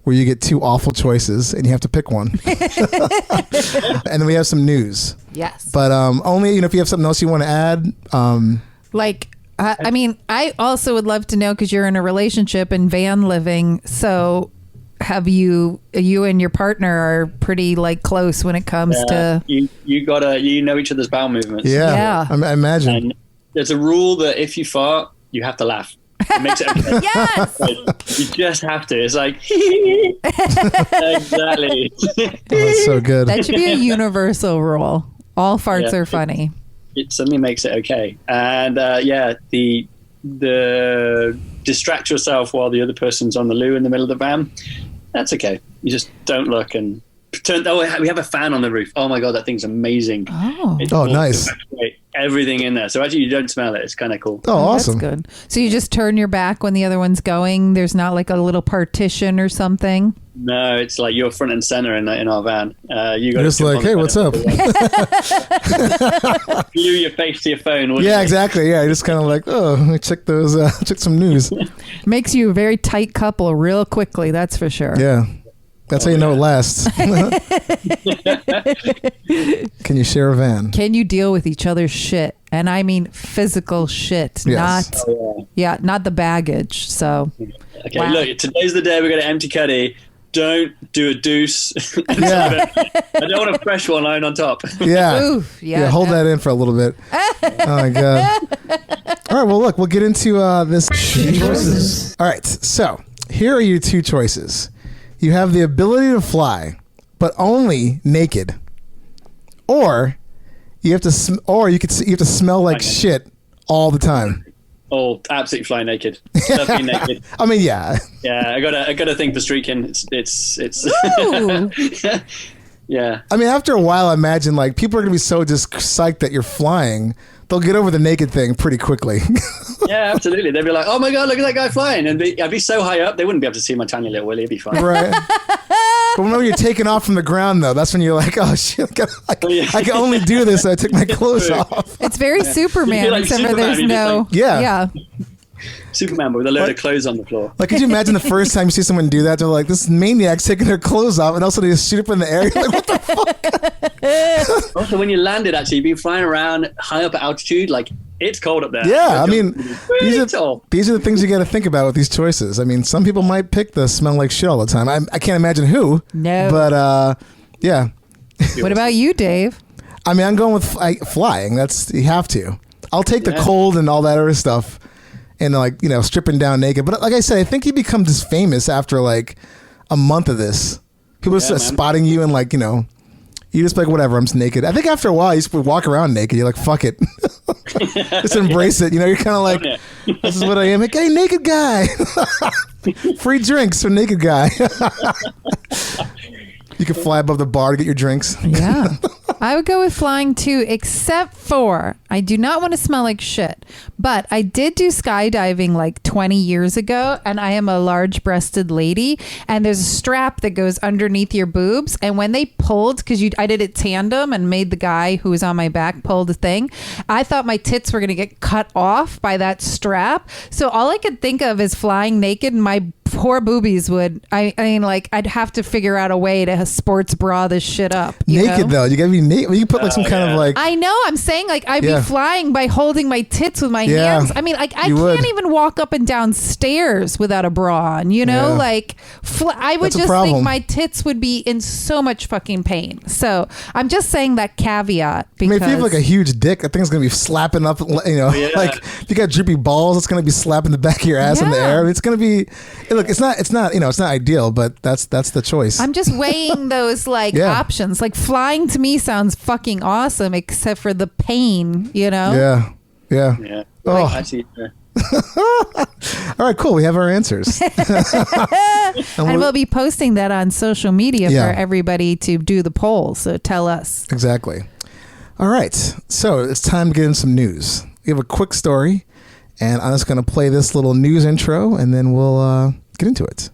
where you get 2 awful choices and you have to pick one. And then we have some news. Yes. But only, if you have something else you want to add. I mean, I also would love to know, because you're in a relationship and van living. So have you and your partner are pretty close when it comes to. You gotta, know each other's bowel movements. Yeah. I imagine. And there's a rule that if you fart, you have to laugh. It makes it okay. Yes. You just have to. It's like, exactly. That's so good. That should be a universal rule. All farts are funny. It suddenly makes it okay. And the distract yourself while the other person's on the loo in the middle of the van, that's okay. You just don't look and pretend. Oh, we have a fan on the roof. Oh my God, that thing's amazing. Oh, Nice. Everything in there. So actually you don't smell it. It's kind of cool. Oh, awesome. That's good. So you just turn your back when the other one's going? There's not a little partition or something? No, it's like you're front and center in our van. You got just like, hey, what's up? Glue your face to your phone. Yeah, exactly. Yeah, you're just kind of like, let me check those, check some news. Makes you a very tight couple real quickly, that's for sure. Yeah. That's how you know it lasts. Can you share a van? Can you deal with each other's shit? And I mean physical shit, Yes. not the baggage. So, okay, look, today's the day we're going to empty Cuddy. Don't do a deuce. Yeah. I don't want a fresh one lying on top. Yeah. Oof, yeah. Hold that in for a little bit. Oh my God. All right. Well, look, we'll get into this. Choices. All right. So here are your 2 choices. You have the ability to fly, but only naked, or you have to, you have to smell like shit all the time. Oh, absolutely fly naked. Love being naked. I mean, yeah. Yeah, I gotta think for streaking. It's yeah. I mean, after a while, I imagine people are gonna be so just psyched that you're flying, they'll get over the naked thing pretty quickly. Yeah, absolutely. They'd be like, "Oh my God, look at that guy flying!" And I'd be so high up, they wouldn't be able to see my tiny little willy. It'd be fine. Right. But when you're taking off from the ground, though, that's when you're like, "Oh shit, I can only do this. So I took my clothes off." It's very Superman, except for there's no. Yeah. Superman, but with a load of clothes on the floor. Could you imagine the first time you see someone do that? They're like, "This maniac's taking their clothes off," and also they just shoot up in the air. You're like, what the fuck? Also, when you landed, actually, you've been flying around high up at altitude, it's cold up there. Yeah, I mean, these are the things you got to think about with these choices. I mean, some people might pick the smell like shit all the time. I can't imagine who. No. But yeah. What about you, Dave? I mean, I'm going with flying. You have to. I'll take the cold and all that other stuff, and stripping down naked. But like I said, I think you become just famous after a month of this. People start spotting you and you just whatever, I'm just naked. I think after a while you just walk around naked. You're like, fuck it. Just embrace it. You're kind of like, this is what I am. Hey, naked guy. Free drinks for naked guy. You can fly above the bar to get your drinks. Yeah. I would go with flying too, except for I do not want to smell like shit. But I did do skydiving 20 years ago, and I am a large-breasted lady, and there's a strap that goes underneath your boobs, and when they pulled, because I did it tandem and made the guy who was on my back pull the thing, I thought my tits were going to get cut off by that strap. So all I could think of is flying naked, and my poor boobies would, I'd have to figure out a way to sports bra this shit up. Naked, though. You got to be naked. You put some kind of I know. I'm saying I'd be flying by holding my tits with my hands. I mean, I can't even walk up and down stairs without a bra on, I would just think my tits would be in so much fucking pain. So I'm just saying that caveat. Because if you have a huge dick, that thing's going to be slapping up, if you got droopy balls, it's going to be slapping the back of your ass in the air. It's going to be, look, it's not ideal, but that's the choice. I'm just weighing those options. Flying to me sounds fucking awesome, except for the pain, Yeah. Oh. Actually, All right, cool. We have our answers. And we'll be posting that on social media for everybody to do the poll. So tell us. Exactly. All right. So it's time to get in some news. We have a quick story, And I'm just going to play this little news intro, and then we'll get into it.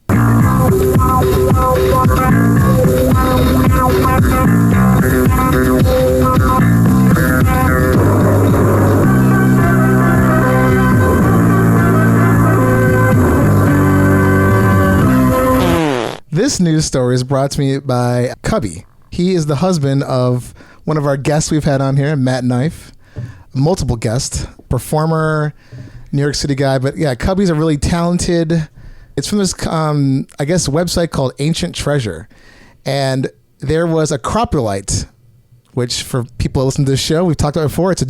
This news story is brought to me by Cuddy. He is the husband of one of our guests we've had on here, Matt Knife. Multiple guests, performer, New York City guy. But yeah, Cuddy's a really talented. It's from this, I guess, website called Ancient Treasure. And there was a coprolite, which for people who listen to this show, we've talked about before. It's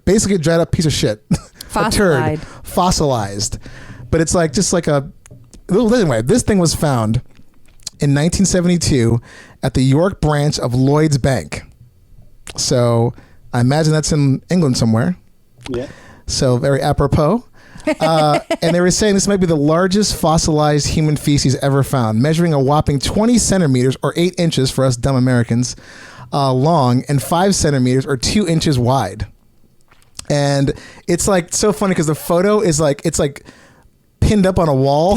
basically a dried up piece of shit. A turd. Fossilized. But it's like, just like anyway, this thing was found in 1972 at the York branch of Lloyd's Bank. So I imagine that's in England somewhere. Yeah. So very apropos. And they were saying this might be the largest fossilized human feces ever found, measuring a whopping 20 centimeters or 8 inches for us dumb Americans long, and 5 centimeters or 2 inches wide. And it's like so funny because the photo is like, it's like pinned up on a wall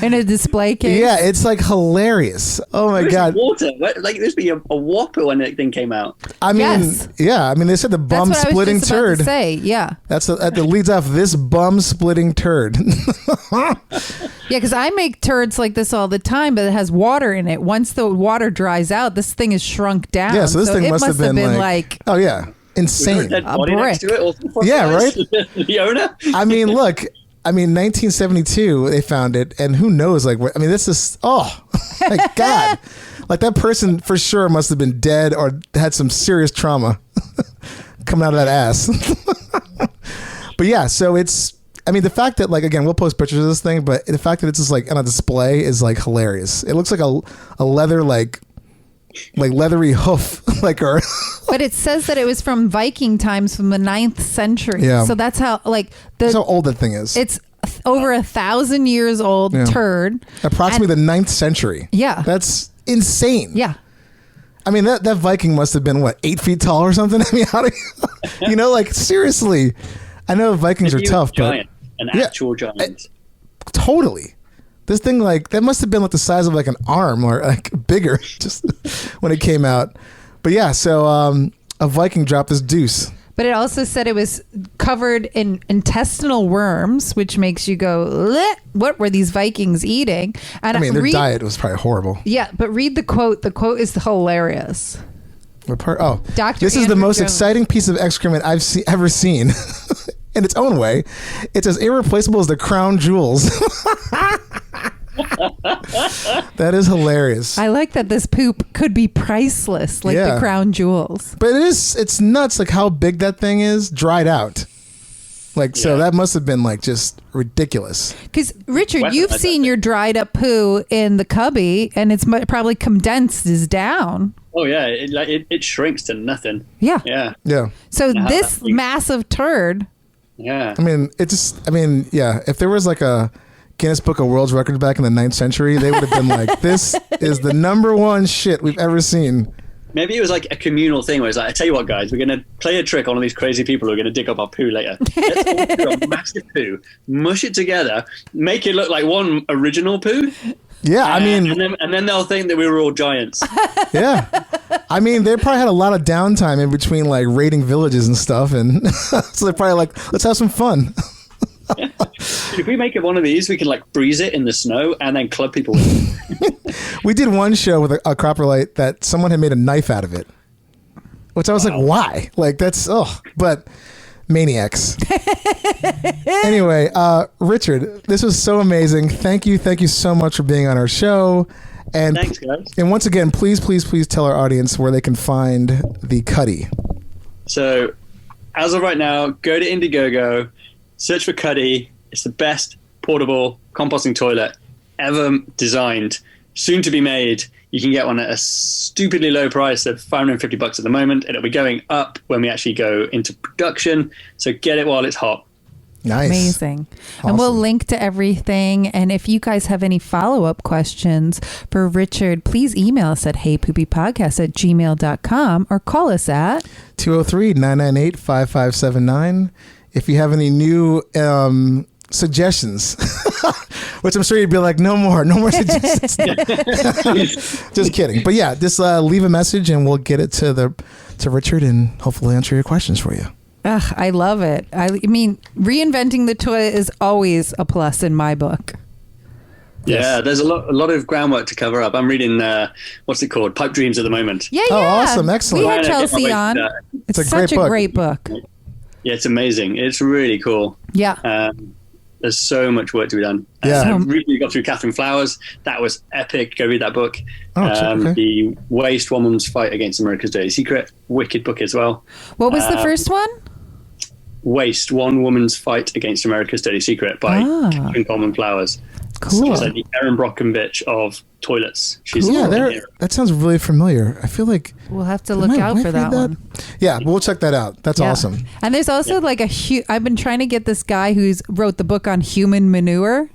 in a display case. Yeah, it's like hilarious. Oh my God. Water. Like there's be a whopper when that thing came out. I mean, Yes. yeah. I mean, they said the bum That's what splitting I was just turd. about to say. Yeah. That leads off this bum splitting turd. Yeah, because I make turds like this all the time, but it has water in it. Once the water dries out, this thing is shrunk down. Yeah, so this thing it must have been like, oh yeah, insane. Dead body next to it, or Yeah, right? The owner. I mean, look. I mean, 1972 they found it, and who knows? Like, I mean, this is my God, like that person for sure must have been dead or had some serious trauma coming out of that ass. But yeah, so it's. I mean, the fact that like again, we'll post pictures of this thing, but the fact that it's just like on a display is like hilarious. It looks like a leather like leathery hoof or. But it says that it was from Viking times, from the 9th century. Yeah. So that's how That's how old that thing is. it's over 1,000 years old turd. Approximately the 9th century. Yeah. That's insane. Yeah. I mean, that Viking must have been, what, 8 feet tall or something? I mean, how do you know, like, seriously. I know Vikings are tough, giant, but. An actual giant. Totally. This thing, like, that must have been like the size of like an arm or like bigger just when it came out. But yeah, so a Viking dropped this deuce. But it also said it was covered in intestinal worms, which makes you go, "Bleh, what were these Vikings eating?" And I mean, their diet was probably horrible. Yeah, but read the quote. The quote is hilarious. Dr. This is the Andrew most Jones. exciting piece of excrement I've ever seen. In its own way, it's as irreplaceable as the crown jewels. That is hilarious. I like that this poop could be priceless, like the crown jewels. But it's nuts, like how big that thing is dried out. Like, so that must have been like just ridiculous. Because Richard, you've seen your dried up poo in the cubby, and it's probably condensed down. Oh yeah, it shrinks to nothing. Yeah. Yeah. Yeah. So this massive turd. Yeah. I mean, if there was like a Guinness Book of World Records back in the 9th century, they would have been like, this is the #1 shit we've ever seen. Maybe it was like a communal thing where it's like, I tell you what, guys, we're going to play a trick on all these crazy people who are going to dig up our poo later. Let's all do a massive poo, mush it together, make it look like one original poo. Yeah, I mean... And then they'll think that we were all giants. Yeah. I mean, they probably had a lot of downtime in between, like, raiding villages and stuff, and so they're probably like, let's have some fun. If we make it one of these, we can, like, freeze it in the snow and then club people with it. We did one show with a coprolite that someone had made a knife out of it, which I was like, why? Like, that's, but... maniacs. Anyway, Richard, this was so amazing. Thank you so much for being on our show. And thanks, guys. And once again, please tell our audience where they can find the Cuddy. So, as of right now, go to Indiegogo, search for Cuddy. It's the best portable composting toilet ever designed, soon to be made. You can get one at a stupidly low price of $550 at the moment. It'll be going up when we actually go into production. So get it while it's hot. Nice. Amazing. Awesome. And we'll link to everything. And if you guys have any follow-up questions for Richard, please email us at heypoopypodcast@gmail.com or call us at 203-998-5579. if you have any new suggestions, which I'm sure you'd be like, no more suggestions. Just kidding. But yeah, just leave a message and we'll get it to Richard and hopefully answer your questions for you. Ugh, I love it. I mean, reinventing the toilet is always a plus in my book. Yeah, there's a lot of groundwork to cover up. I'm reading, what's it called? Pipe Dreams at the moment. Yeah, Oh, yeah. awesome. Excellent. We had Yeah, Chelsea on. It's a such great a book. great book. Yeah, it's amazing. It's really cool. Yeah. There's so much work to be done. Yeah. I recently got through Catherine Flowers. That was epic. Go read that book. Oh, okay. The Waste, One Woman's Fight Against America's Dirty Secret. Wicked book as well. What was the first one? Waste, One Woman's Fight Against America's Dirty Secret by Catherine Coleman Flowers. Cool. She's like the Erin Brockovich of toilets. She's Yeah, the that sounds really familiar. I feel like We'll have to did look my out wife for read that one. Yeah, we'll check that out. That's Yeah. awesome. And there's also like a huge, I've been trying to get this guy who's wrote the book on human manure.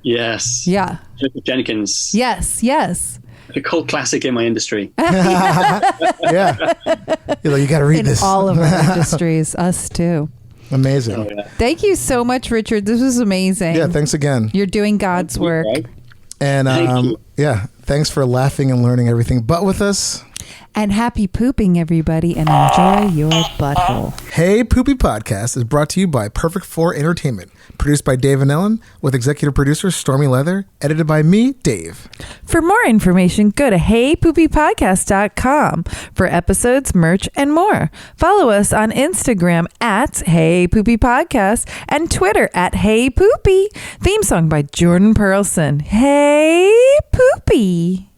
Yes. Yeah. Joseph Jenkins. Yes. A cult classic in my industry. Yeah. You're like, you got to read In this. all of our industries, us too. Amazing. Oh, yeah. Thank you so much, Richard. This was amazing. Yeah, thanks again. You're doing God's work. Right? And Thank you. yeah, thanks for laughing and learning everything but with us. And happy pooping, everybody, and enjoy your butthole. Hey Poopy Podcast is brought to you by Perfect 4 Entertainment. Produced by Dave and Ellen, with executive producer Stormy Leather. Edited by me, Dave. For more information, go to heypoopypodcast.com for episodes, merch, and more. Follow us on Instagram at Hey Poopy Podcast and Twitter at Hey Poopy. Theme song by Jordan Perlson. Hey Poopy.